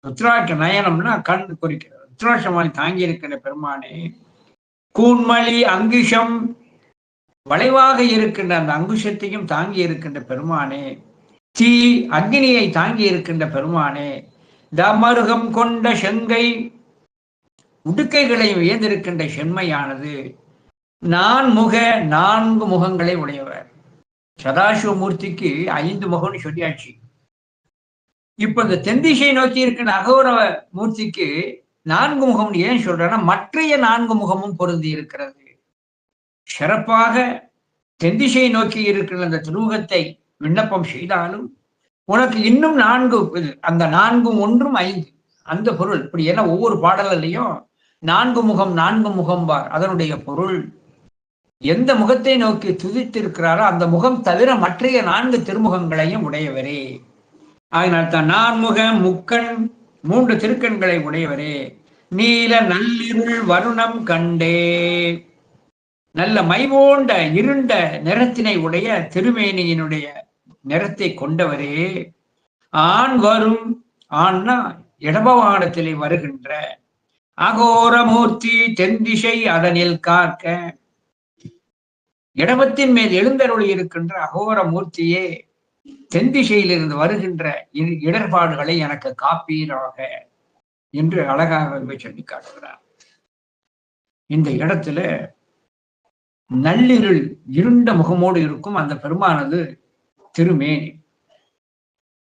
ருத்ராட்ச நயனம்னா கண் குறிக்கிறது. ருத்ராட்ச மாலை தாங்கி இருக்கிற பெருமானே. கூன்மலி அங்குஷம் வளைவாக இருக்கின்ற அந்த அங்குஷத்தையும் தாங்கி இருக்கின்ற பெருமானே. தீ அக்னியை தாங்கி இருக்கின்ற பெருமானே. தமருகம் கொண்ட செங்கை உடுக்கைகளையும் ஏந்திருக்கின்ற செம்மையானது. 4 முகங்களை உடையவர். சதாசிவமூர்த்திக்கு 5 முகம்னு சொல்லியாச்சு. இப்ப இந்த தென்திசை நோக்கி இருக்கின்ற அகோர மூர்த்திக்கு 4 முகம் ஏன் சொல்றேன்னா மற்றைய 4 முகமும் பொருந்தி இருக்கிறது. சிறப்பாக தென்திசை நோக்கி இருக்கிற அந்த திருமுகத்தை விண்ணப்பம் செய்தாலும் உனக்கு இன்னும் 4 அந்த 4 1 5 அந்த பொருள் இப்படி. ஏன்னா ஒவ்வொரு பாடலையும் 4 முகம் பார். அதனுடைய பொருள் எந்த முகத்தை நோக்கி துதித்திருக்கிறாரோ அந்த முகம் தவிர மற்றைய 4 திருமுகங்களையும் உடையவரே. அதனால் தான் 4 முக்கண் 3 திருக்கண்களை உடையவரே. நீல நல்லிருள் வருணம் கண்டே. நல்ல மைபோண்ட இருண்ட நிறத்தினை உடைய திருமேனியினுடைய நிறத்தை கொண்டவரே. ஆண் வரும் ஆண்னா இடபவானத்திலே வருகின்ற அகோரமூர்த்தி தென்திசை அதனில் காக்க. இடபத்தின் மேல் எழுந்தருளி இருக்கின்ற அகோரமூர்த்தியே தென்திசையிலிருந்து வருகின்ற இடர்பாடுகளை எனக்கு காப்பீராக என்று அழகாக சொல்லி காட்டுகிறார். இந்த இடத்துல நள்ளிருள் இருண்ட முகமோடு இருக்கும் அந்த பெருமானது திருமேனி.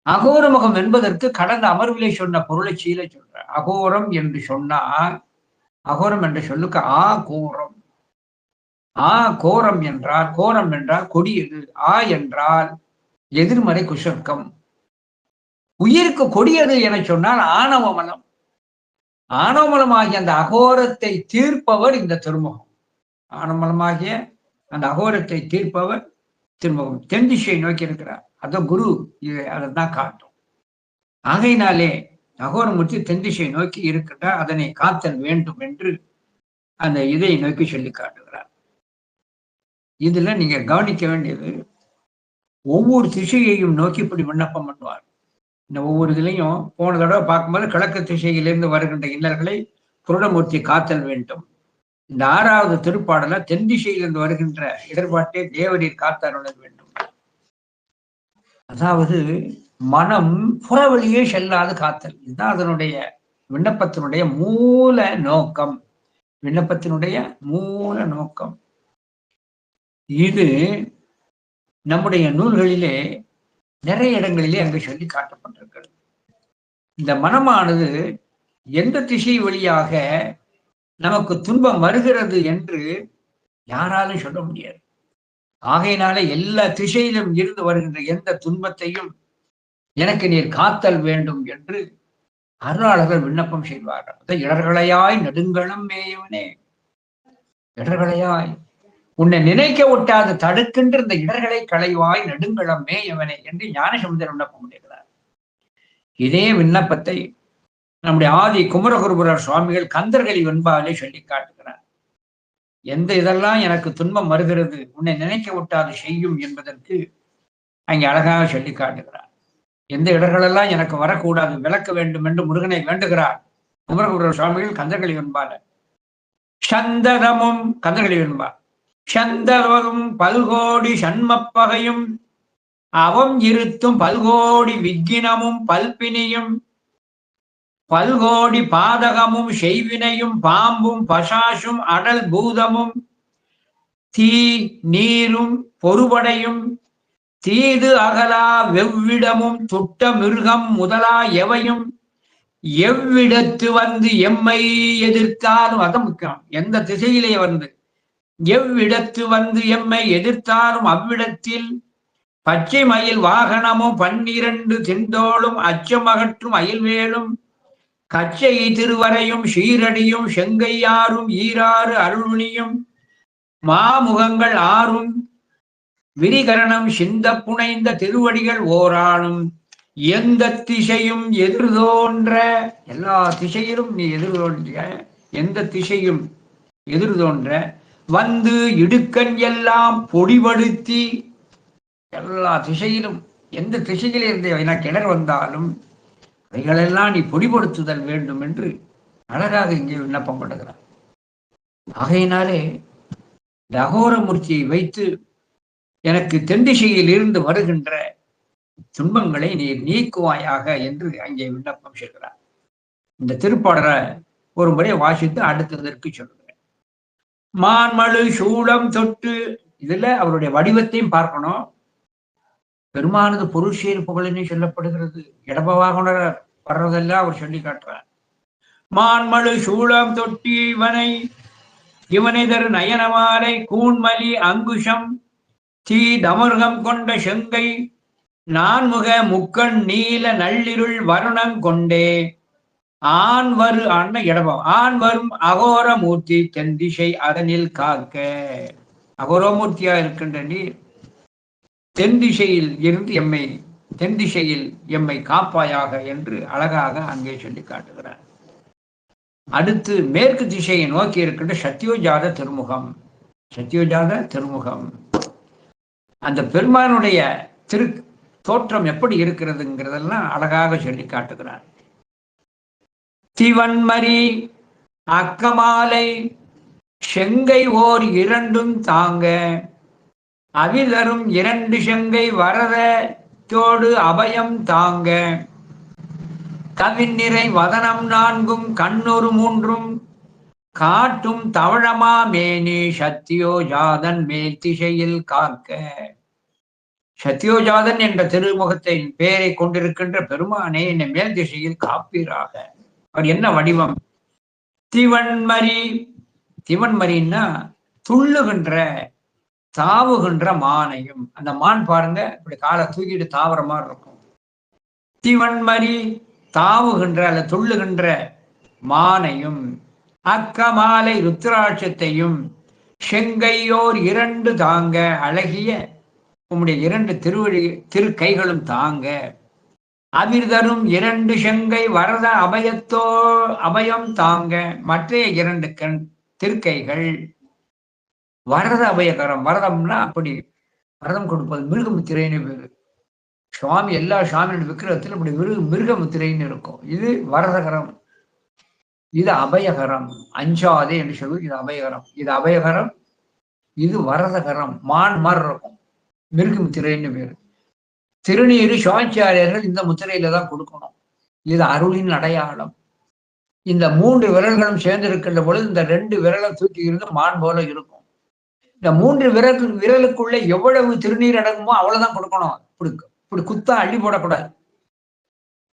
அகோர முகம் என்பதற்கு கடந்த அமர்விலை சொன்ன பொருளை சீல சொல்ற. அகோரம் என்று சொன்னால் அகோரம் என்ற சொல்லுக்கு கோரம். கோரம் என்றால் கோரம் என்றால் கொடியது. என்றால் எதிர்மறை குசர்க்கம். உயிருக்கு கொடியது என சொன்னால் ஆணவமலம். ஆணவமலமாகிய அந்த அகோரத்தை தீர்ப்பவர் இந்த திருமுகம். ஆணவமலமாகிய அந்த அகோரத்தை தீர்ப்பவர் திருமுகம் தென் திசையை நோக்கி இருக்கிறார். அதான் குரு அதைத்தான் காட்டும். ஆகையினாலே அகோரமூர்த்தி தென் திசையை நோக்கி இருக்கின்றார். அதனை காத்தல் வேண்டும் என்று அந்த இதை நோக்கி சொல்லி காட்டுகிறார். இதுல நீங்க கவனிக்க வேண்டியது, ஒவ்வொரு திசையையும் நோக்கி இப்படி விண்ணப்பம் பண்ணுவார். இந்த ஒவ்வொரு இதுலையும் போன தடவை பார்க்கும்போது கிழக்கு திசையிலிருந்து வருகின்ற இன்னல்களை புருடமூர்த்தி காத்தல் வேண்டும். இந்த 6வது திருப்பாடல தென் திசையிலிருந்து வருகின்ற இடர்பாட்டை தேவரீர் காத்தருள வேண்டும். அதாவது மனம் புறவழியே செல்லாது காத்தல். இதுதான் அதனுடைய விண்ணப்பத்தினுடைய மூல நோக்கம். விண்ணப்பத்தினுடைய மூல நோக்கம் இது நம்முடைய நூல்களிலே நிறைய இடங்களிலே அங்கு சொல்லி காட்டப்பட்டிருக்கிறது. இந்த மனமானது எந்த திசை வழியாக நமக்கு துன்பம் வருகிறது என்று யாராலும் சொல்ல முடியாது. ஆகையினால எல்லா திசையிலும் இருந்து வருகின்ற எந்த துன்பத்தையும் எனக்கு நீர் காத்தல் வேண்டும் என்று அருளாளர்கள் விண்ணப்பம் செய்வார்கள். இடர்களையாய் நெடுங்களும் மேயவனே, இடர்களையாய் உன்னை நினைக்க ஒட்டாது தடுக்கின்ற இந்த இடர்களை களைவாய் நெடுங்களம் மேயவனே என்று ஞானசமுதர் விண்ணப்பம் செய்கிறார். இதே விண்ணப்பத்தை நம்முடைய ஆதி குமரகுருபுரர் சுவாமிகள் கந்தர்களை வெண்பாலே சொல்லி காட்டுகிறார். எந்த இதெல்லாம் எனக்கு துன்பம் வருகிறது உன்னை நினைக்க விட்டாது செய்யும் என்பதற்கு அங்கே அழகாக சொல்லி காட்டுகிறார். எந்த இடர்களெல்லாம் எனக்கு வரக்கூடாது விளக்க வேண்டும் என்று முருகனை வேண்டுகிறார் குமரகுருபுரர் சுவாமிகள் கந்தர்களை வெண்பால. சந்தனமும் கந்தர்களை வெண்பார். சந்தவகும் பல்கோடி சண்மப்பகையும் அவம் இருத்தும் பல்கோடி விக்கினமும் பல்பினியும் பல்கோடி பாதகமும் செய்வினையும் பாம்பும் பசாசும் அடல் பூதமும் தீ நீரும் பொறுபடையும் தீது அகலா வெவ்விடமும் துட்ட மிருகம் முதலா எவையும் எவ்விடத்து வந்து எம்மை எதிர்த்தாலும், அது முக்கியம். எந்த திசையிலே வந்து எவ்விடத்து வந்து எம்மை எதிர்த்தாலும் அவ்விடத்தில் பச்சை மயில் வாகனமும் 12 திண்டோளும் அச்சமகற்றும் அயில்வேலும் கச்சை திருவரையும் சீரடியும் செங்கையாரும் ஈராறு அருள்னியும் மாமுகங்கள் 6 விரிகரணம் சிந்த புனைந்த திருவடிகள் ஓரானும் எந்த திசையும் எதிர்தோன்ற, எல்லா திசையிலும் நீ எதிர்தோன்றிய எந்த திசையும் எதிர்தோன்ற வந்து இடுக்கன் எல்லாம் பொடிபடுத்தி, எல்லா திசையிலும் எந்த திசையில் இருந்த கிணறு வந்தாலும் அவைகளெல்லாம் நீ பொடிபடுத்துதல் வேண்டும் என்று அழகாக இங்கே விண்ணப்பம் பண்ணுகிறார். ஆகையினாலே இந்த அகோரமூர்த்தியை வைத்து எனக்கு தென் திசையில் இருந்து வருகின்ற துன்பங்களை நீர் நீக்குவாயாக என்று அங்கே விண்ணப்பம் செய்கிறார். இந்த திருப்பாடலை ஒரு முறை வாசித்து அடுத்ததற்கு சொல்கிறேன். மான்மழு சூடம் தொட்டு, இதுல அவருடைய வடிவத்தையும் பார்க்கணும். பெருமானது பொருள் புகழினை சொல்லப்படுகிறது. இடபவாகுணர் வர்றதெல்லாம் அவர் சொல்லி காட்டுறார். மான்மழு சூடம் தொட்டி இவனை தரு நயனமாலை கூண்மலி அங்குஷம் தீ தமர்கம் கொண்ட செங்கை நான்முக முக்கண் நீல நள்ளிருள் வருணம் கொண்டே ஆண் வரும் அகோரமூர்த்தி தென் திசை அதனில் காக்க. அகோரமூர்த்தியா இருக்கின்ற நீர் தென் திசையில் இருந்து தென் திசையில் எம்மை காப்பாயாக என்று அழகாக அங்கே சொல்லி காட்டுகிறார். அடுத்து மேற்கு திசையை நோக்கி இருக்கின்ற சத்யோஜாத திருமுகம். அந்த பெருமானுடைய தோற்றம் எப்படி இருக்கிறதுங்கிறதெல்லாம் அழகாக சொல்லி காட்டுகிறார். திவன்மரி அக்கமாலை செங்கை ஓர் 2 தாங்க அவிதரும் 2 செங்கை வரதோடு அபயம் தாங்க கவிநிறை வதனம் 4 கண்ணொரு 3 காட்டும் தவழமா மேனி சத்யோஜாதன் மேல் திசையில் காக்க. சத்யோஜாதன் என்ற திருமுகத்தை பெயரை கொண்டிருக்கின்ற பெருமானே என்னை மேல் திசையில் காப்பீராக. அவர் என்ன வடிவம்? திவன்மரின்னா துள்ளுகின்ற தாவுகின்ற மானையும். அந்த மான் பாருங்க, இப்படி காலை தூக்கிட்டு தாவற மாதிரி இருக்கும். திவன்மரி தாவுகின்ற அல்ல துள்ளுகின்ற மானையும் அக்கமாலை ருத்ராட்சத்தையும் செங்கையோர் 2 தாங்க அழகிய உம்முடைய 2 திரு கைகளும் தாங்க. அவிர்தரும் 2 செங்கை வரத அபயம் தாங்க. மற்ற 2 திருக்கைகள் வரத அபயகரம். வரதம்னா அப்படி வரதம் கொடுப்பது மிருகமுத்திரைன்னு பேரு. சுவாமி எல்லா சுவாமியோட விக்கிரகத்தில் இப்படி மிருகமுத்திரைன்னு இருக்கும். இது வரதகரம், இது அபயகரம். அஞ்சாதே என்று சொல்வது இது அபயகரம். இது அபயகரம், இது வரதகரம். மான் மாதிரி இருக்கும், மிருகமுத்திரைன்னு பேரு. திருநீரு சுவாமியாரியர்கள் இந்த முத்திரையில தான் கொடுக்கணும். இது அருளின் அடையாளம். இந்த 3 விரல்களும் சேர்ந்து இருக்கின்ற பொழுது இந்த 2 விரலை தூக்கி இருந்து மான் போல இருக்கும். இந்த 3 விரலுக்குள்ள எவ்வளவு திருநீர் அடங்குமோ அவ்வளவுதான் கொடுக்கணும். இப்படி குத்தா அள்ளி போடக்கூடாது.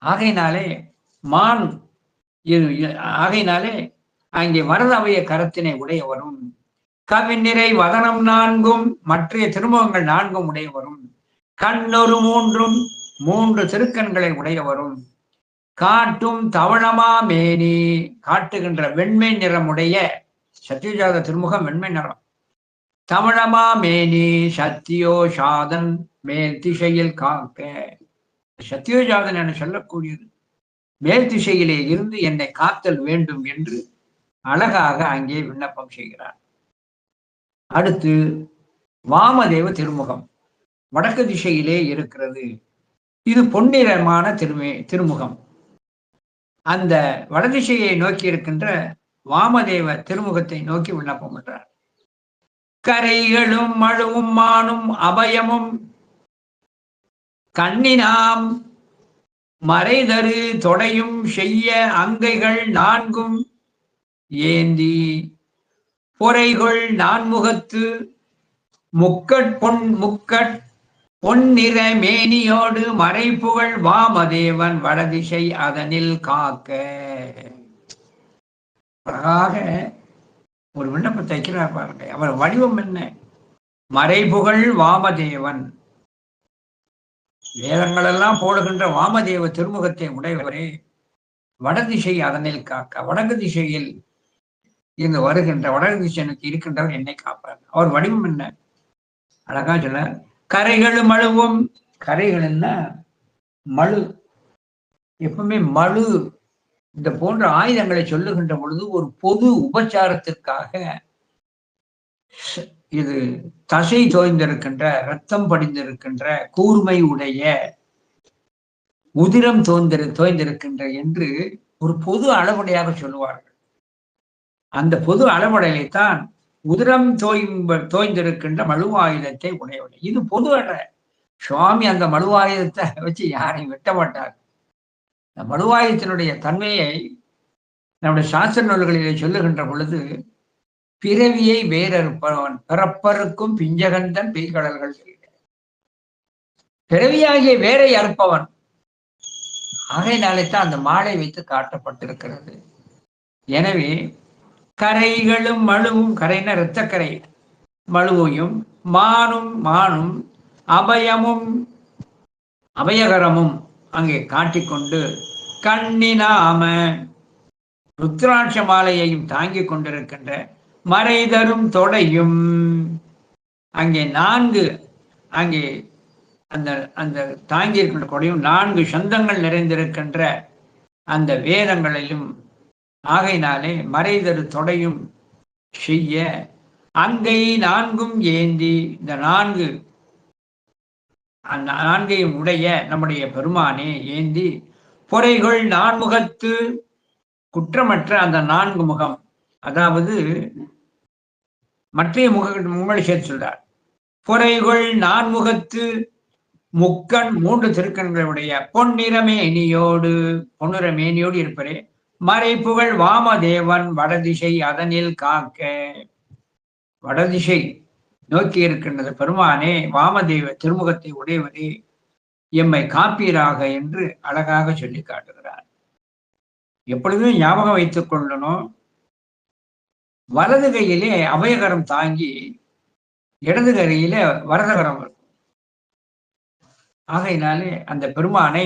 ஆகையினாலே மான் ஆகையினாலே அங்கே வரதவைய கரத்தினை உடையவரும், கவிநிறை வதனம் 4ம் மற்ற திருமுகங்கள் 4ம் உடையவரும், கண்ணொரு 3 திருக்கண்களை உடையவரும், காட்டும் தவளமா மேனி காட்டுகின்ற வெண்மை நிறமுடைய சத்யோஜாத திருமுகம் வெண்மை நிறம். தவளமா மேனி சத்தியோஷாதன் மேல் திசையில் காக்க. சத்யோஜாதன் என சொல்லக்கூடியது மேல் திசையிலே இருந்து என்னை காத்தல் வேண்டும் என்று அழகாக அங்கே விண்ணப்பம் செய்கிறார். அடுத்து வாமதேவ திருமுகம் வடக்கு திசையிலே இருக்கிறது. இது பொன்னிறமான திருமுகம். அந்த வடதிசையை நோக்கி இருக்கின்ற வாமதேவ திருமுகத்தை நோக்கி விண்ணப்பம் பண்றார். கரைகளும் மழுவும் மானும் அபயமும் கண்ணினாம் மறைதரு தொடையும் செய்ய அங்கைகள் 4ம் ஏந்தி பொறைகள் 4முகத்து முக்கட் பொன்னிற மேனியோடு மறைப்புகழ் வாமதேவன் வடதிசை அதனில் காக்க. அழகாக ஒரு விண்ணப்பத்தை வைக்கிறார் பாருங்க. அவர் வடிவம் என்ன? மறைப்புகழ் வாமதேவன், வேதங்கள் எல்லாம் போடுகின்ற வாமதேவ திருமுகத்தை உடையவரே, வடதிசை அதனில் காக்க. வடக்கு திசையில் இருந்து வருகின்ற வடக்கு திசைக்கு இருக்கின்றவர் என்னை காப்பார். அவர் வடிவம் என்ன? அழகா சொல்ல, கரைகளும் மழுவும். கரைகள் என்ன? மழு. எப்பவுமே மழு இந்த போன்ற ஆயுதங்களை சொல்லுகின்ற பொழுது ஒரு பொது உபச்சாரத்திற்காக இது தசை தோய்ந்திருக்கின்ற, ரத்தம் படிந்திருக்கின்ற, கூர்மை உடைய, உதிரம் தோய்ந்திருக்கின்ற என்று ஒரு பொது அளவுடையாக சொல்லுவார்கள். அந்த பொது அளவுடையைத்தான் உதிரம் தோய்ந்திருக்கின்ற மழுவாயுதத்தை உடையவனை. இது பொது அல்ல. சுவாமி அந்த மழுவாயுதத்தை வச்சு யாரையும் வெட்ட மாட்டார். இந்த மழுவாயுதத்தினுடைய தன்மையை நம்முடைய சாஸ்திர நூல்களிலே சொல்லுகின்ற பொழுது, பிறவியை வேறறுப்பவன் பிறப்பருக்கும் பிஞ்சகந்தன் பெய்கடல்கள். பிறவியாகிய வேரை அறுப்பவன். ஆகையினாலேத்தான் அந்த மாலை வைத்து காட்டப்பட்டிருக்கிறது. எனவே கரைகளும் மழுவும், கரைன இரத்தக்கரை, மழுவையும் மானும் அபயமும் அபயகரமும் அங்கே காட்டிக்கொண்டு கண்ணினாம ருத்ராட்ச மாலையையும் தாங்கிக் கொண்டிருக்கின்ற மறைதரும் தொடையும், அங்கே 4 அங்கே அந்த அந்த தாங்கி இருக்கின்ற கொடையும் 4 சந்தங்கள் நிறைந்திருக்கின்ற அந்த வேதங்களிலும், ஆகையினாலே மறைதரு தொடையும் செய்ய அங்கை 4ம் ஏந்தி, இந்த 4கையும் உடைய நம்முடைய பெருமானே ஏந்தி பொறைகள் 4முகத்து குற்றமற்ற அந்த 4 முகம், அதாவது மற்ற முகங்களை சேர்த்து சொல்றார். பொறைகள் 4முகத்து முக்கண் 3 திருக்கண்களுடைய பொன்னிறமேனியோடு இருப்பரே மறைப்புகழ் வாமதேவன் வடதிசை அதனில் காக்க. வடதிசை நோக்கி இருக்கின்றது பெருமானே, வாமதேவ திருமுகத்தை உடையவரே, எம்மை காப்பீராக என்று அழகாக சொல்லி காட்டுகிறார். எப்பொழுதும் ஞாபகம் வைத்துக் கொள்ளணும், வலது கையிலே அபயகரம் தாங்கி இடது கையில வரதகரம் இருக்கும். ஆகையினாலே அந்த பெருமானை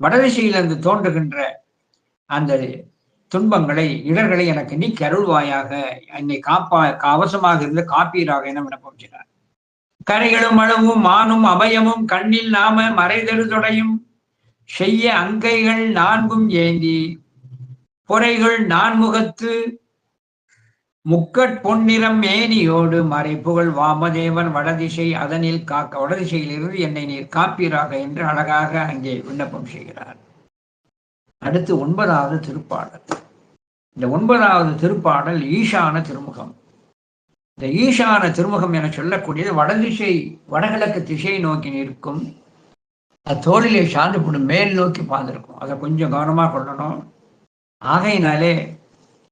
வடதிசையிலிருந்து தோன்றுகின்ற அந்த துன்பங்களை, இடர்களை எனக்கு நீக்கி அருள்வாயாக, என்னை கவசமாக இருந்து காப்பீராக என விண்ணப்பிக்கிறார். கரைகளும் அளவும் மானும் அபயமும் கண்ணில் நாம மறைதரு தொடையும் செய்ய அங்கைகள் நான்கும் ஏந்தி பொறைகள் நான்முகத்து முக்கட் பொன்னிறம் மேனியோடு மறைப்புகள் வாமதேவன் வடதிசை அதனில் காக்க வடதிசையிலிருந்து என்னை நீர் காப்பீராக என்று அழகாக அங்கே விண்ணப்பம் செய்கிறார். அடுத்து 9வது திருப்பாடல். இந்த 9வது திருப்பாடல் ஈசான திருமுகம். இந்த ஈசான திருமுகம் என சொல்லக்கூடியது வடதிசை வடகிழக்கு திசையை நோக்கி நிற்கும். அது தோளிலே சார்ந்து மேல் நோக்கி பார்த்திருக்கும். அதை கொஞ்சம் கவனமாக கொள்ளணும். ஆகையினாலே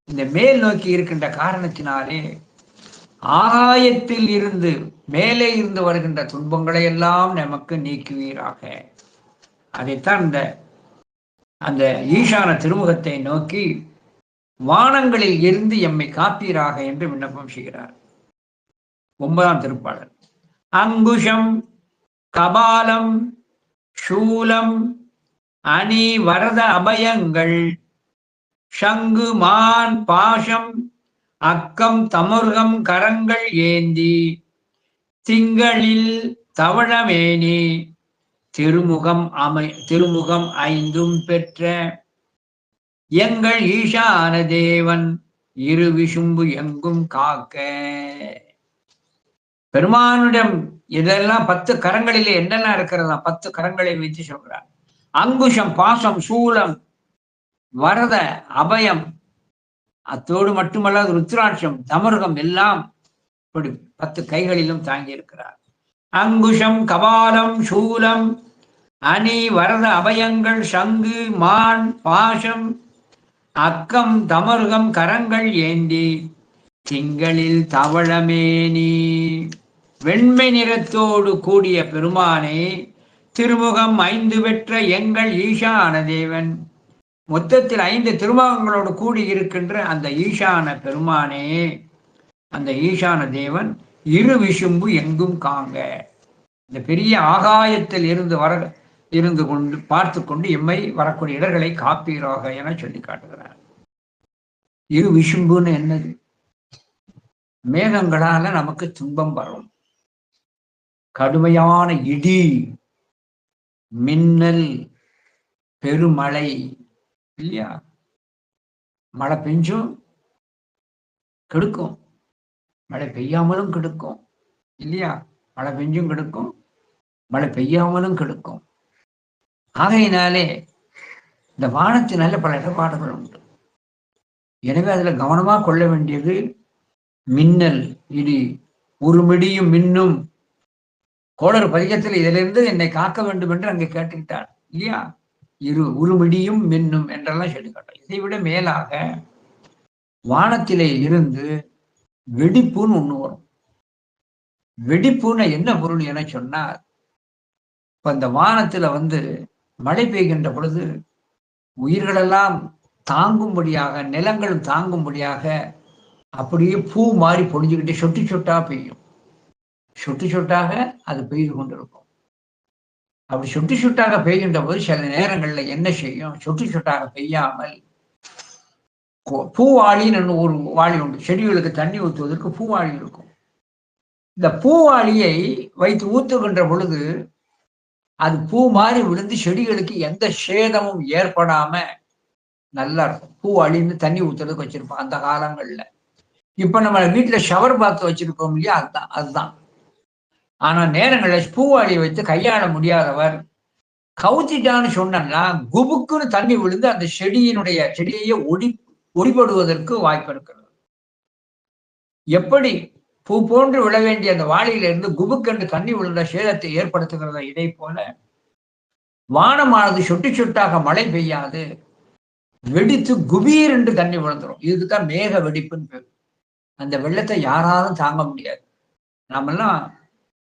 இந்த மேல் நோக்கி இருக்கின்ற காரணத்தினாலே ஆகாயத்தில் இருந்து மேலே இருந்து வருகின்ற துன்பங்களை எல்லாம் நமக்கு நீக்குவீராக. அதைத்தான் அந்த ஈசான திருமுகத்தை நோக்கி வானங்களில் இருந்து எம்மை காப்பீராக என்று விண்ணப்பம் செய்கிறார். 9ஆம் திருப்பாடல். அங்குஷம் கபாலம் சூலம் அணி வரத அபயங்கள் சங்கு மான் பாசம் அக்கம் தமுர்கம் கரங்கள் ஏந்தி திங்களில் தவழமேனி திருமுகம் 5 பெற்ற எங்கள் ஈசான தேவன் இரு விசும்பு எங்கும் காக்க. பெருமானிடம் இதெல்லாம் 10 கரங்களிலே என்னெல்லாம் இருக்கிறதா 10 கரங்களை வைத்து சொல்கிறார். அங்குஷம் பாசம் சூலம் வரத அபயம், அத்தோடு மட்டுமல்லாது ருத்ராட்சம் தமருகம் எல்லாம் 10 கைகளிலும் தாங்கி இருக்கிறார். அங்குஷம் கபாலம் சூலம் அணி வரத அபயங்கள் சங்கு மான் பாசம் அக்கம் தமருகம் கரங்கள் ஏந்தி திங்களில் தவழமேனி வெண்மை நிறத்தோடு கூடிய பெருமானே, திருமுகம் 5 பெற்ற எங்கள் ஈசான தேவன், மொத்தத்தில் 5 திருமுகங்களோடு கூடி இருக்கின்ற அந்த ஈசான பெருமானே, அந்த ஈசான தேவன் இரு விசும்பு எங்கும் காங்க. இந்த பெரிய ஆகாயத்தில் இருந்து கொண்டு பார்த்து கொண்டு எம்மை வரக்கூடிய இடர்களை காப்பீராக என சொல்லி காட்டுகிறார். இரு விசும்புன்னு என்னது? மேகங்களால நமக்கு துன்பம் வரும். கடுமையான இடி மின்னல் பெருமழை இல்லையா? மழை பெஞ்சும் கெடுக்கும், மழை பெய்யாமலும் கெடுக்கும் இல்லையா? மழை பெஞ்சும் கெடுக்கும், மழை பெய்யாமலும் கெடுக்கும். ஆகையினாலே இந்த வானத்தினால பல இடர்பாடுகள் உண்டு. எனவே அதுல கவனமா கொள்ள வேண்டியது மின்னல் இடி. உருமிடியும் மின்னும் கோளறு பதிகத்தில் இதிலிருந்து என்னை காக்க வேண்டும் என்று அங்கே கேட்டுக்கிட்டார் இல்லையா? உருமிடியும் மின்னும் என்றெல்லாம் சொல்லி காட்டார். இதை விட மேலாக வானத்திலே இருந்து வெடிப்புன்னு ஒண்ணு வரும். வெடிப்புன்னு என்ன பொருள் என சொன்னார், இப்ப இந்த வானத்துல மழை பெய்கின்ற பொழுது உயிர்களெல்லாம் தாங்கும்படியாக, நிலங்களும் தாங்கும்படியாக அப்படியே பூ மாறி பொழிஞ்சுக்கிட்டே சொட்டு சொட்டா பெய்யும். சொட்டு சொட்டாக அது பெய்து கொண்டிருக்கும். அப்படி சொட்டு சொட்டாக பெய்கின்ற போது சில நேரங்கள்ல என்ன செய்யும், சொட்டு சொட்டாக பெய்யாமல் பூவாளின்னு ஒரு வாளி உண்டு. செடிகளுக்கு தண்ணி ஊற்றுவதற்கு பூவாளி இருக்கும். இந்த பூவாளியை வைத்து ஊற்றுகின்ற பொழுது அது பூ மாறி விழுந்து செடிகளுக்கு எந்த சேதமும் ஏற்படாம நல்லா இருக்கும். பூவாளின்னு தண்ணி ஊற்றுறதுக்கு வச்சிருப்போம் அந்த காலங்கள்ல. இப்ப நம்ம வீட்டுல ஷவர் பாத் வச்சிருக்கோம் இல்லையா? அதுதான். ஆனா நேரங்களில் பூவாளியை வைத்து கையாள முடியாதவர் கவுத்திட்டான்னு சொன்னா குபுக்குன்னு தண்ணி விழுந்து அந்த செடியையே ஒடிபடுவதற்கு வாய்ப்பு இருக்கிறது. எப்படி பூ போன்று விழ வேண்டிய அந்த வாளியிலிருந்து குபுக்கென்று தண்ணி விழுந்த சேதத்தை ஏற்படுத்துகிறத, இதை போல வானமானது சொட்டு சொட்டாக மழை பெய்யாது, வெடித்து குபீர் என்று தண்ணி விழுந்துடும். இதுக்குதான் மேக வெடிப்புன்னு பேர். அந்த வெள்ளத்தை யாராலும் தாங்க முடியாது. நாமெல்லாம்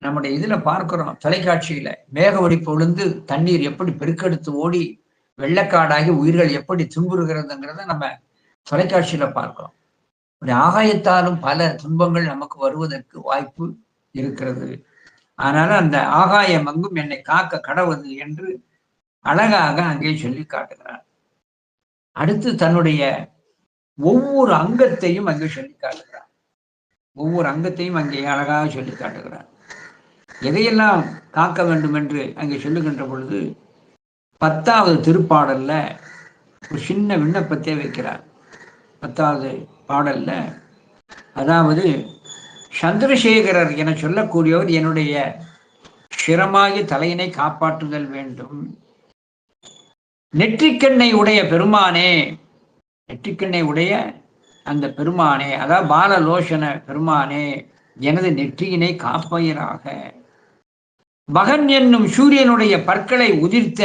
நம்முடைய இதுல பார்க்கிறோம், தொலைக்காட்சியில மேக வெடிப்பு விழுந்து தண்ணீர் எப்படி பெருக்கெடுத்து ஓடி வெள்ளக்காடாகி உயிர்கள் எப்படி துன்புறுகிறதுங்கிறத நம்ம தொலைக்காட்சியில பார்க்கிறோம். ஆகாயத்தாலும் பல துன்பங்கள் நமக்கு வருவதற்கு வாய்ப்பு இருக்கிறது. அதனால அந்த ஆகாயம் அங்கும் என்னை காக்க கடவுது என்று அழகாக அங்கே சொல்லி காட்டுகிறார். அடுத்து தன்னுடைய ஒவ்வொரு அங்கத்தையும் அங்கே சொல்லி காட்டுகிறார். ஒவ்வொரு அங்கத்தையும் அங்கே அழகாக சொல்லி காட்டுகிறார். எதையெல்லாம் காக்க வேண்டும் என்று அங்கே சொல்லுகின்ற பொழுது 10வது திருப்பாடல்ல ஒரு சின்ன விண்ணப்பத்தை வைக்கிறார். 10வது பாடல்ல, அதாவது சந்திரசேகரர் என சொல்லக்கூடியவர் என்னுடைய சிரமாகி தலையினை காப்பாற்றுதல் வேண்டும். நெற்றிக்கண்ணை உடைய பெருமானே, நெற்றிக்கண்ணை உடைய அந்த பெருமானே, அதாவது பாலலோசன பெருமானே, எனது நெற்றியினை காப்பையராக. பகன் என்னும் சூரியனுடைய பற்களை உதிர்த்த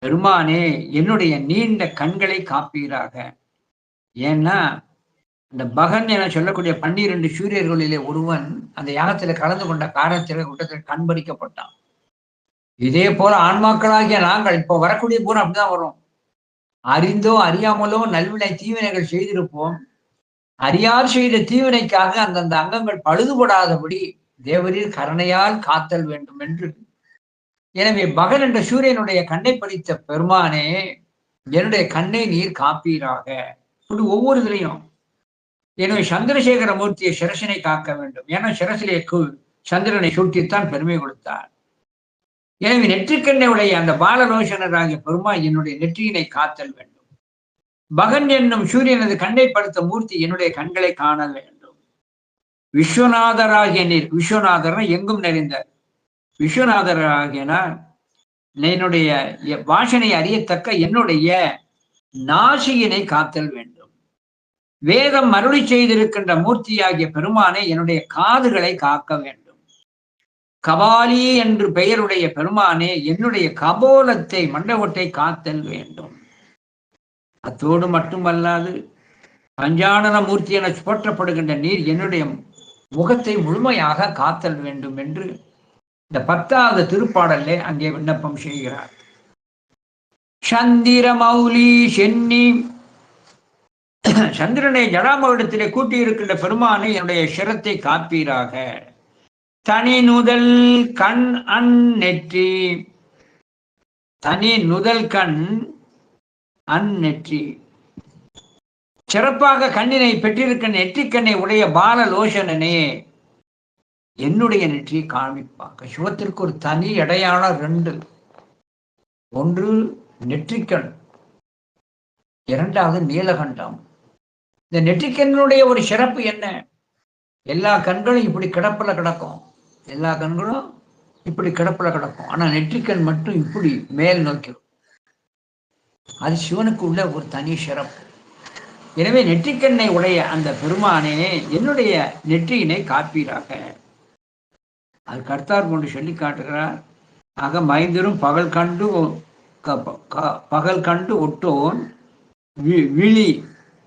பெருமானே, என்னுடைய நீண்ட கண்களை காப்பீராக. ஏன்னா இந்த பகன் என சொல்லக்கூடிய 12 சூரியர்களிலே ஒருவன் அந்த யாகத்தில் கலந்து கொண்ட காரணத்தில் கூட்டத்தில் கண்பறிக்கப்பட்டான். இதே போல ஆன்மாக்களாகிய நாங்கள் இப்போ வரக்கூடிய பூரா அப்படிதான் வரும். அறிந்தோ அறியாமலோ நல்வினை தீவினைகள் செய்திருப்போம். அறியார் செய்த தீவினைக்காக அந்தந்த அங்கங்கள் பழுதுபடாதபடி தேவரீர் கருணையால் காத்தல் வேண்டும் என்று. எனவே பகன் என்ற சூரியனுடைய கண்ணை பறித்த பெருமானே, என்னுடைய கண்ணை நீர் காப்பீராக. ஒவ்வொரு இதுலையும் எனவே சந்திரசேகர மூர்த்தியை சிரசினை காக்க வேண்டும். ஏன்னா சிரசிலே சந்திரனை சூட்டித்தான் பெருமை கொடுத்தார். எனவே நெற்றிக்கண்ணை உடைய அந்த பாலலோசனராகிய பெருமாள் என்னுடைய நெற்றியினை காத்தல் வேண்டும். பகன் என்னும் சூரியனது கண்ணை படுத்த மூர்த்தி என்னுடைய கண்களை காண வேண்டும். விஸ்வநாதராகிய நீர், விஸ்வநாதர் எங்கும் நிறைந்தார். விஸ்வநாதராகியனார் என்னுடைய வாசனை அறியத்தக்க என்னுடைய நாசியினை காத்தல் வேண்டும். வேதம் அருளி செய்திருக்கின்ற மூர்த்தியாகிய பெருமானை என்னுடைய காதுகளை காக்க வேண்டும். கபாலி என்று பெயருடைய பெருமானே, என்னுடைய கபோலத்தை மண்டபத்தை காத்தல் வேண்டும். அத்தோடு மட்டுமல்லாது பஞ்சானன மூர்த்தி என போற்றப்படுகின்ற நீர் என்னுடைய முகத்தை முழுமையாக காத்தல் வேண்டும் என்று இந்த 10வது திருப்பாடலே அங்கே விண்ணப்பம் செய்கிறார். சந்திர மௌலி சென்னி, சந்திரனை ஜடாமகுடத்திலே கூட்டியிருக்கின்ற பெருமானை என்னுடைய சிரத்தை காப்பீராக. தனி நுதல் கண் அன் நெற்றி, தனி நுதல் கண் அன் நெற்றி, சிறப்பாக கண்ணினை பெற்றிருக்க நெற்றிக்கண்ணை உடைய பாலலோசனனே, என்னுடைய நெற்றியை காண்பிப்பாங்க. சிவத்திற்கு ஒரு தனி அடையாளம் 2. ஒன்று நெற்றிக்கண், 2வது நீலகண்டம். இந்த நெற்றிக்கண்ணுடைய ஒரு சிறப்பு என்ன? எல்லா கண்களும் இப்படி கிடப்புல கிடக்கும், எல்லா கண்களும் இப்படி கிடப்புல கிடக்கும். ஆனா நெற்றிக்கண் மட்டும் இப்படி மேல் நோக்கி. அது சிவனுக்கு உள்ள ஒரு தனி சிறப்பு. எனவே நெற்றிக்கண்ணை உடைய அந்த பெருமானே, என்னுடைய நெற்றியினை காப்பீராக. அது கர்த்தார் கொண்டு சொல்லி காட்டுகிறார். ஆக மைந்தரும் பகல் கண்டு ஒட்டோன் விழி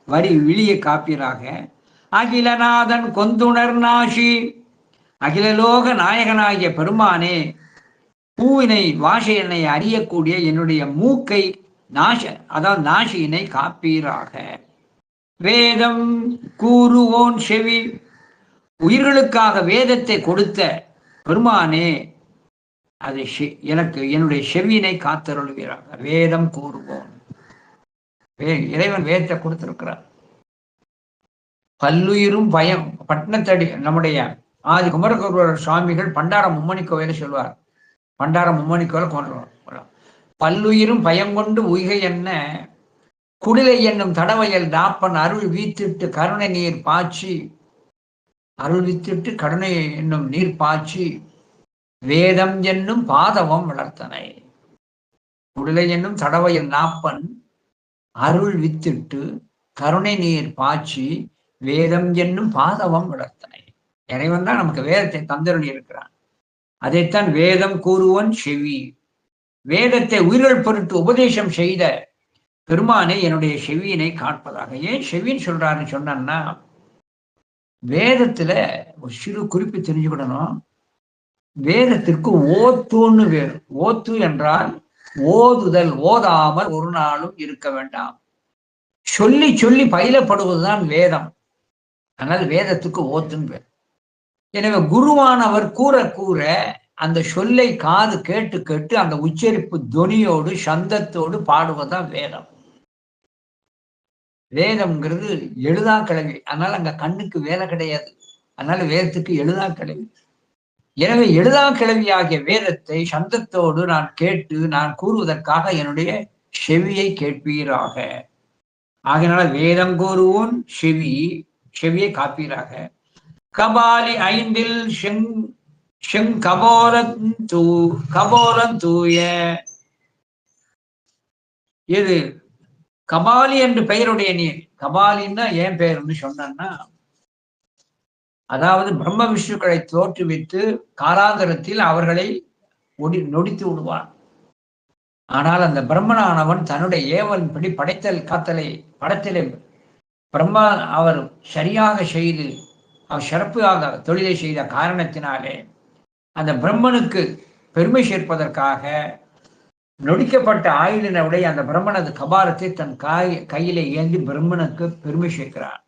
வரி விழியை காப்பீராக. அகிலநாதன் கொந்துணர் நாசி, அகிலலோக நாயகனாகிய பெருமானே, பூவினை வாசையினை அறியக்கூடிய என்னுடைய மூக்கை அதாவது நாசியினை காப்பீராக. வேதம் கூறுவோன் செவி, உயிர்களுக்காக வேதத்தை கொடுத்த பெருமானே, அதை எனக்கு என்னுடைய செவியினை காத்தருள்வீராக. வேதம் கூறுவோன், இறைவன் வேதத்தை கொடுத்திருக்கிறார். பல்லுயிரும் பயம், பட்டினத்தடி நம்முடைய ஆதி குமரகுருவர் சுவாமிகள் பண்டாரம் மும்மணி கோவில சொல்வார். பண்டாரம் மும்மணி கோவில் கொண்டுருவார். பல்லுயிரும் பயம் கொண்டு உய்கை என்ன, குடிலை என்னும் தடவையல் நாப்பன் அருள் வீத்திட்டு கருணை நீர் பாய்ச்சி, அருள் வித்திட்டு கருணை என்னும் நீர் பாய்ச்சி, வேதம் என்னும் பாதவம் வளர்த்தனை. குடிலை என்னும் தடவையல் நாப்பன் அருள் வித்திட்டு கருணை நீர் பாய்ச்சி, வேதம் என்னும் பாதவம் வளர்த்தனை. இறைவன் தான் நமக்கு வேதத்தை தந்தருளி இருக்கிறான். அதைத்தான் வேதம் கூறுவன் செவி. வேதத்தை உயிர்கள் பொருட்டு உபதேசம் செய்த பெருமானை என்னுடைய செவியினை காட்பதாக. ஏன் செவின்னு சொல்றாருன்னு சொன்னா, வேதத்துல ஒரு சிறு குறிப்பு தெரிஞ்சுக்கிடணும். வேதத்திற்கு ஓத்துன்னு வேறு. ஓத்து என்றால் ஓதுதல், ஓதாமல் ஒரு நாளும் இருக்க வேண்டாம். சொல்லி சொல்லி பயிலப்படுவதுதான் வேதம். அதனால வேதத்துக்கு ஓத்துன்னு பேர். எனவே குருவானவர் கூற கூற அந்த சொல்லை காது கேட்டு கேட்டு அந்த உச்சரிப்பு தொனியோடு சந்தத்தோடு பாடுவதுதான் வேதம். வேதம்ங்கிறது எழுதா கிழவி. அதனால அங்க கண்ணுக்கு வேலை கிடையாது. அதனால வேதத்துக்கு எழுதா கிழவி. எனவே எழுதா கிளவியாகிய வேதத்தை சந்தத்தோடு நான் கேட்டு நான் கூறுவதற்காக என்னுடைய செவியை கேட்பீராக. ஆகையினால வேதம் கூறுவோன் செவியை காப்பீராக. கபாலி 5ல் கபோலம் தூய. எது கபாலி என்று பெயருடைய நீர்? கபாலின்னா ஏன் பெயர்னு சொன்னா, அதாவது பிரம்ம விஷ்ணுக்களை தோற்றுவித்து காலாந்தரத்தில் அவர்களை நொடித்து விடுவான். ஆனால் அந்த பிரம்மனானவன் தன்னுடைய ஏவலின்படி படைத்தல் காத்தலை படத்திலே பிரம்மா அவர் சரியாக செய்து அவர் சிறப்பாக தொழிலை செய்த காரணத்தினாலே அந்த பிரம்மனுக்கு பெருமை சேர்ப்பதற்காக நொடிக்கப்பட்ட ஆயுளினுடைய அந்த பிரம்மனது கபாலத்தை தன் கையிலே ஏந்தி பிரம்மனுக்கு பெருமை சேர்க்கிறான்.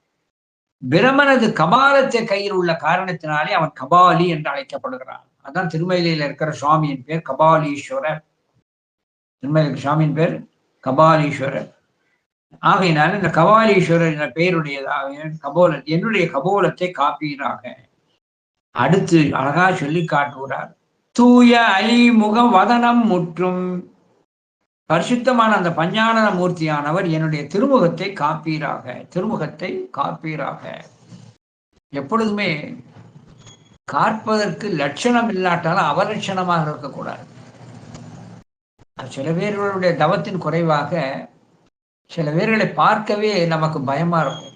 பிரம்மனது கபாலத்தை கையில் உள்ள காரணத்தினாலே அவன் கபாலி என்று அழைக்கப்படுகிறான். அதான் திருமலையில இருக்கிற சுவாமியின் பேர் கபாலீஸ்வரர். திருமலைக்கு சுவாமியின் பேர் கபாலீஸ்வரர். ஆகையினால இந்த கபாலீஸ்வரர் என்ற பெயருடையதாக என்னுடைய கபோலத்தை காப்பீராக. அடுத்து அழகா சொல்லி காட்டுகிறார். தூய ஐமுக வதனம் முற்றும். பரிசுத்தமான அந்த பஞ்சானன மூர்த்தியானவர் என்னுடைய திருமுகத்தை காப்பீராக. திருமுகத்தை காப்பீராக. எப்பொழுதுமே காப்பதற்கு லட்சணம் இல்லாட்டாலும் அவலட்சணமாக இருக்கக்கூடாது. சில பேர்களுடைய தவத்தின் குறைவாக சில பேர்களை பார்க்கவே நமக்கு பயமா இருக்கும்.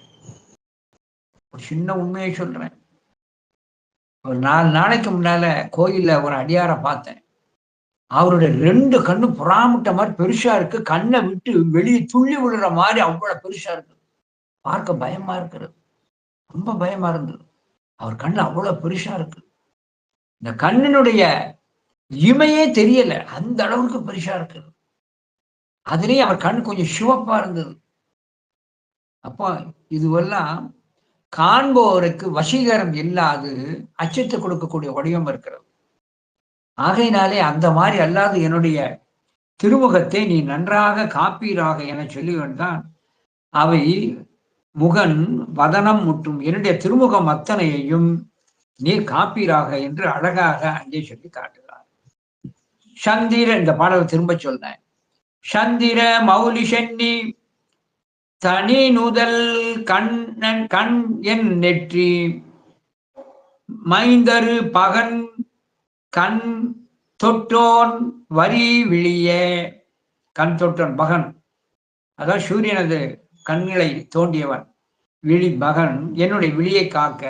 ஒரு சின்ன உண்மையை சொல்றேன். ஒரு 4 நாளைக்கு முன்னால கோயில்ல ஒரு அடியாரை பார்த்தேன். அவருடைய 2 கண்ணு புறாமுட்ட மாதிரி பெருசா இருக்கு. கண்ணை விட்டு வெளியே துள்ளி விடுற மாதிரி அவ்வளவு பெருசா இருக்கு. பார்க்க பயமா இருக்கிறது. ரொம்ப பயமா இருந்தது. அவர் கண்ணு அவ்வளவு பெருசா இருக்கு. இந்த கண்ணினுடைய இமையே தெரியல, அந்த அளவுக்கு பெருசா இருக்குது. அதுலயும் அவர் கண் கொஞ்சம் சிவப்பா இருந்தது. அப்போ இதுவெல்லாம் காண்போருக்கு வசீகரம் இல்லாது அச்சத்தை கொடுக்கக்கூடிய வடிவம் இருக்கிறது. ஆகையினாலே அந்த மாதிரி அல்லாது என்னுடைய திருமுகத்தை நீ நன்றாக காப்பீராக என சொல்லிவிட்டான். அவை முகன் வதனம் முற்றும் என்னுடைய திருமுகம் அத்தனையையும் நீர் காப்பீராக என்று அழகாக அங்கே சொல்லி காட்டுகிறார். சந்திர, இந்த பாடலை திரும்ப சொன்னேன். சந்திர மௌலி சென்னி தனி நுதல் கண்ணன் கண் என் நெற்றி மைந்தரு பகன் கண் தொட்டோன் வரி விழிய. கண் தொட்டோன் பகன், அதாவது சூரியனது கண்களை தோண்டியவன். விழி பகன் என்னுடைய விழியை காக்க.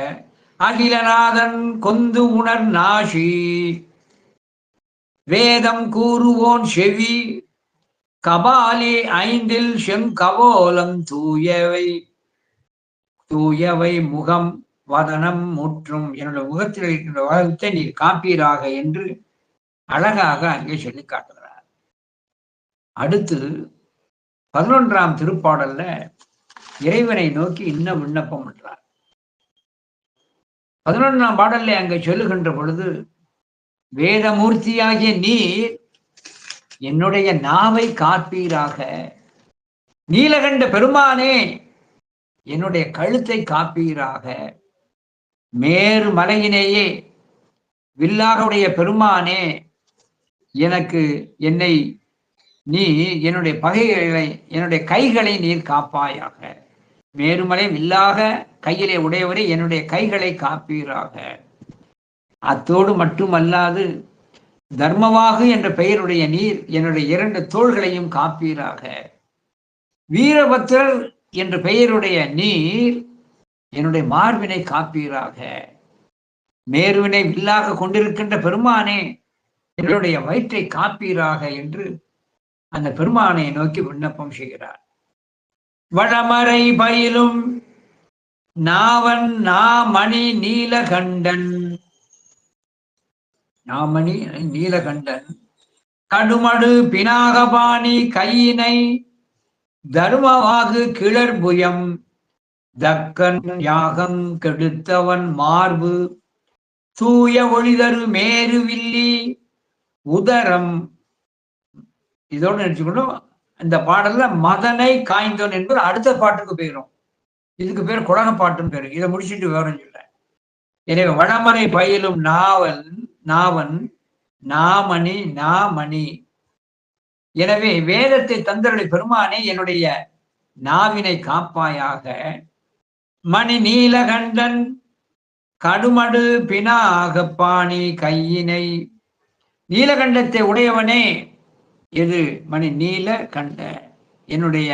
அகிலநாதன் கொந்து உணர் நாசி வேதம் கூறுவோன் செவி கபாலி 5ல் செங்கவோலம் தூயவை முகம் வதனம் முற்றும் என்னுடைய முகத்தில் இருக்கின்ற வதனத்தை நீ காப்பீராக என்று அழகாக அங்கே சொல்லி காட்டுகிறார். அடுத்து 11ஆம் திருப்பாடல்ல இறைவனை நோக்கி இன்னும் விண்ணப்பம் பண்றார். 11ஆம் பாடல்ல அங்கே சொல்லுகின்ற பொழுது, வேதமூர்த்தியாகிய நீர் என்னுடைய நாவை காப்பீராக. நீலகண்ட பெருமானே என்னுடைய கழுத்தை காப்பீராக. மேரு மலையினேயே வில்லாகுடைய பெருமானே நீ என்னுடைய பகைகளை என்னுடைய கைகளை நீர் காப்பாயாக. மேருமலை வில்லாக கையிலே உடையவரே என்னுடைய கைகளை காப்பீராக. அத்தோடு மட்டுமல்லாது தர்மவாகு என்ற பெயருடைய நீர் என்னுடைய 2 தோள்களையும் காப்பீராக. வீரபத்ரர் என்ற பெயருடைய நீர் என்னுடைய மார்பினை காப்பீராக. மேருவினை வில்லாக கொண்டிருக்கின்ற பெருமானே என்னுடைய வயிற்றை காப்பீராக என்று அந்த பெருமானை நோக்கி விண்ணப்பம் செய்கிறார். வடமறை பயிலும் நாவன் நாமணி நீலகண்டன். நாமணி நீலகண்டன் கடுமடு பினாகபாணி கையினை தர்மவாகு கிளர்புயம் தக்கன் யாகம் கெடுத்தவன் மார்பு தூய ஒளிதரு மேருவில்லி உதரம். இதோடு நினைச்சுக்கணும். இந்த பாடல்ல மதனை காய்ந்தோன் என்பது அடுத்த பாட்டுக்கு போயிடும். இதுக்கு பேர் குடக பாட்டுன்னு பேரு. இதை முடிச்சுட்டு விவரம் சொல்ல. எனவே வடமறை பயிலும் நாவல் நாவன் நாமணி நாமணி. எனவே வேதத்தை தந்தருடைய பெருமானே என்னுடைய நாவினை காப்பாயாக. மணி நீலகண்டன் கடுமடு பினாகப்பாணி கையினை. நீலகண்டத்தை உடையவனே எது? மணி நீல கண்ட என்னுடைய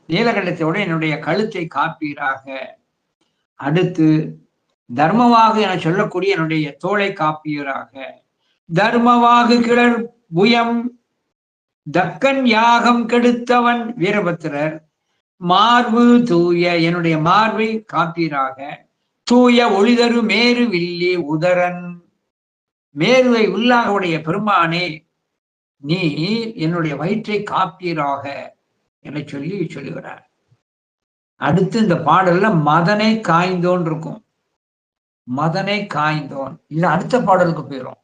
நீலகண்டத்தை உடைய என்னுடைய கழுத்தை காப்பீராக. அடுத்து தர்மவாக என சொல்லக்கூடிய என்னுடைய தோளை காப்பீராக. தர்மவாகு கிளர் புயம் தக்கன் யாகம் கெடுத்தவன் வீரபத்திரர் மார்பு தூய என்னுடைய மார்பை காப்பீராக. தூய ஒளிதரு மேரு வில்லி உதரன். மேருவை உள்ளாக உடைய பெருமானே நீ என்னுடைய வயிற்றை காப்பீராக என சொல்லி சொல்லுகிறார். அடுத்து இந்த பாடல்ல மதனை காய்ந்தோன் இருக்கும். மதனை காய்ந்தோன் இல்ல அடுத்த பாடலுக்கு போயிடும்.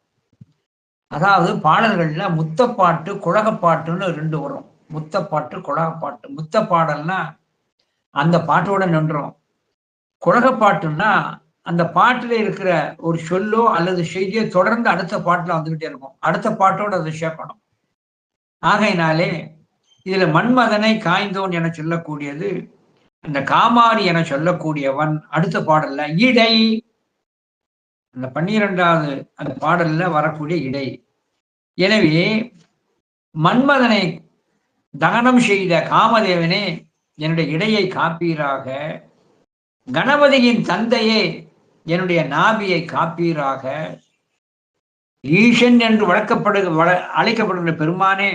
அதாவது பாடல்கள்ல முத்தப்பாட்டு குழகப்பாட்டுன்னு ரெண்டு வரும். முத்தப்பாட்டு குழகப்பாட்டு. முத்த பாடல்னா அந்த பாட்டோட நின்றோம். குழகப்பாட்டுன்னா அந்த பாட்டுல இருக்கிற ஒரு சொல்லோ அல்லது செய்தியோ தொடர்ந்து அடுத்த பாட்டுல வந்துகிட்டே இருக்கும். அடுத்த பாட்டோட அதை சேர்க்கணும். ஆகையினாலே இதுல மன்மதனை காய்ந்தோன் என சொல்லக்கூடியது அந்த காமாரி என சொல்லக்கூடியவன். அடுத்த பாடல்ல இடை, அந்த 12வது அந்த பாடல்ல வரக்கூடிய இடை. எனவே மன்மதனை தகனம் செய்த காமதேவனே என்னுடைய இடையை காப்பீராக. கணபதியின் தந்தையே என்னுடைய நாபியை காப்பீராக. ஈசன் என்று அழைக்கப்படுகிற பெருமானே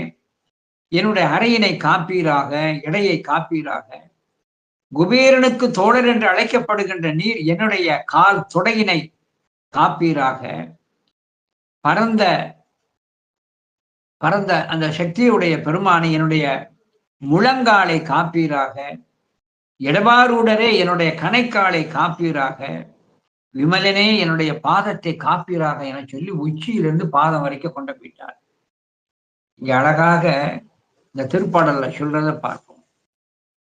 என்னுடைய அறையினை காப்பீராக, இடையை காப்பீராக. குபேரனுக்கு தோழர் என்று அழைக்கப்படுகின்ற நீர் என்னுடைய கால் தொடையினை காப்பீராக. பரந்த பரந்த அந்த சக்தியுடைய பெருமானை என்னுடைய முழங்காலை காப்பீராக. இடபாரூடரே என்னுடைய கணைக்காலை காப்பீராக. விமலனே என்னுடைய பாதத்தை காப்பீராக என சொல்லி உச்சியிலிருந்து பாதம் வரைக்கும் கொண்டு போயிட்டார். இங்க அழகாக இந்த திருப்பாடல்ல சொல்றத பார்ப்போம்.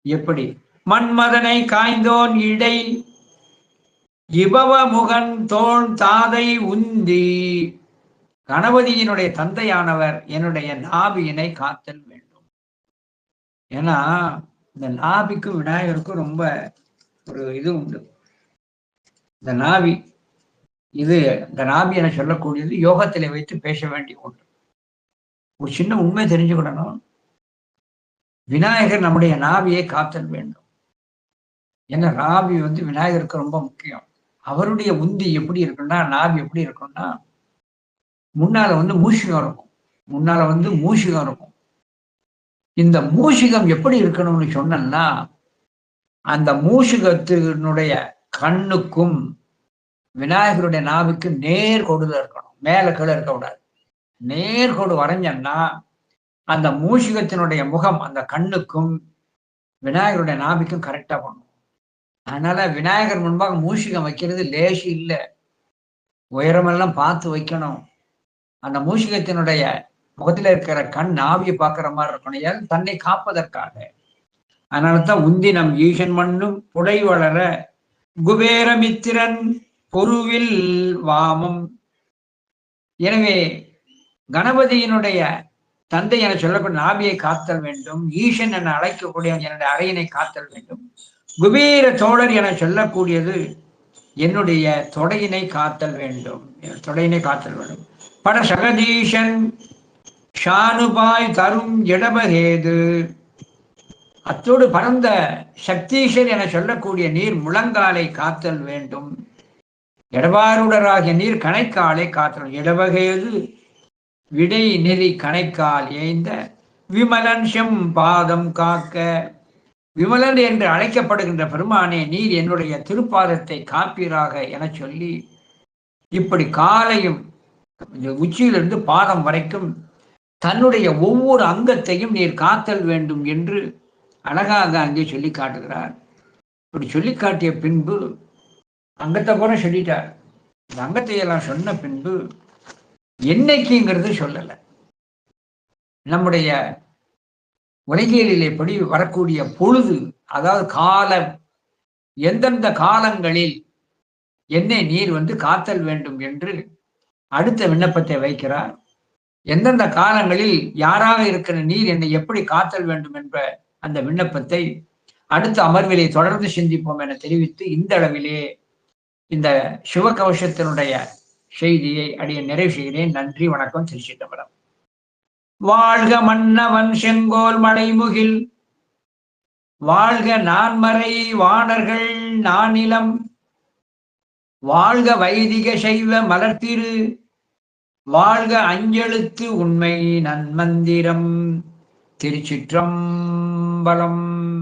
எப்படி? மன்மதனை காய்ந்தோன் இடை இபவ முகன் தோல் தாதை உந்தி. கணபதியினுடைய தந்தையானவர் என்னுடைய நாபியினை காத்தல் வேண்டும். ஏன்னா இந்த நாபிக்கும் விநாயகருக்கும் ரொம்ப ஒரு இது உண்டு. இந்த நாவி இந்த நாபி என சொல்லக்கூடியது யோகத்திலே வைத்து பேச வேண்டிய ஒன்று. ஒரு சின்ன உண்மை தெரிஞ்சுக்கிடணும். விநாயகர் நம்முடைய நாவியை காத்தல் வேண்டும். ஏன்னா நாவி விநாயகருக்கு ரொம்ப முக்கியம். அவருடைய உந்தி எப்படி இருக்குன்னா, நாவி எப்படி இருக்கும்னா, முன்னால மூஷிகம் இருக்கும். முன்னால மூஷிகம் இருக்கும். இந்த மூஷிகம் எப்படி இருக்கணும்னு சொன்னா, அந்த மூஷிகத்தினுடைய கண்ணுக்கும் விநாயகருடைய நாவுக்கு நேர்கோடுல இருக்கணும். மேல கீழே இருக்கக்கூடாது. நேர்கோடு வரைஞ்சன்னா அந்த மூஷிகத்தினுடைய முகம் அந்த கண்ணுக்கும் விநாயகருடைய நாவிக்கும் கரெக்டா பண்ணும். அதனால விநாயகர் முன்பாக மூஷிகம் வைக்கிறது லேசி இல்லை. உயரமெல்லாம் பார்த்து வைக்கணும். அந்த மூஷிகத்தினுடைய முகத்துல இருக்கிற கண் நாவியை பார்க்கிற மாதிரி இருக்கணும், தன்னை காப்பதற்காக. அதனாலதான் உந்தி நம் ஈசன் மண்ணும் புடை வளர குபேரமித்திரன் பொருவில் வாமம். எனவே கணபதியினுடைய தந்தை என சொல்லக்கூடிய நாபியை காத்தல் வேண்டும். ஈசன் என அழைக்கக்கூடிய என்னுடைய அறையினை காத்தல் வேண்டும். குபேர தோழர் என சொல்லக்கூடியது என்னுடைய தொடையினை காத்தல் வேண்டும். தொடையினை காத்தல் வேண்டும். பட சகதீஷன் ஷானுபாய் தரும் இடபகேது. அத்தோடு பரந்த சக்தீஷர் என சொல்லக்கூடிய நீர் முழங்காலை காத்தல் வேண்டும். இடபாருடராகிய நீர் கணைக்காலை காத்தல். இடவகேது விடை நெறி கணைக்கால் ஏய்ந்த விமலன் செம் பாதம் காக்க. விமலன் என்று அழைக்கப்படுகின்ற பெருமானே நீர் என்னுடைய திருப்பாதத்தை காப்பீராக என சொல்லி, இப்படி காலையும் உச்சியிலிருந்து பாதம் வரைக்கும் தன்னுடைய ஒவ்வொரு அங்கத்தையும் நீர் காத்தல் வேண்டும் என்று அழகாக அங்கே சொல்லி காட்டுகிறார். இப்படி சொல்லி காட்டிய பின்பு அங்கத்தை கூட சொல்லிட்டார். இந்த அங்கத்தை எல்லாம் சொன்ன பின்பு என்னைக்குங்கிறது சொல்லலை. நம்முடைய உலகியலில் எப்படி வரக்கூடிய பொழுது, அதாவது காலம், எந்தெந்த காலங்களில் என்னை நீர் காத்தல் வேண்டும் என்று அடுத்த விண்ணப்பத்தை வைக்கிறார். எந்தெந்த காலங்களில் யாராக இருக்கிற நீர் என்னை எப்படி காத்தல் வேண்டும் என்ற அந்த விண்ணப்பத்தை அடுத்த அமர்விலே தொடர்ந்து சிந்திப்போம் என தெரிவித்து இந்த அளவிலே இந்த சிவகவசத்தினுடைய செய்தியை அடிய நிறைவு செய்கிறேன். நன்றி, வணக்கம். திருச்சிற்றம்பலம். வாழ்க மன்னவன் செங்கோல் மலைமுகில், வாழ்க நான்மறை வாணர்கள் நானிலம், வாழ்க வைதிக சைவ மலர்த்திரு, வாழ்க அஞ்செழுத்து உண்மை நன்மந்திரம். திருச்சிற்றம்பலம்.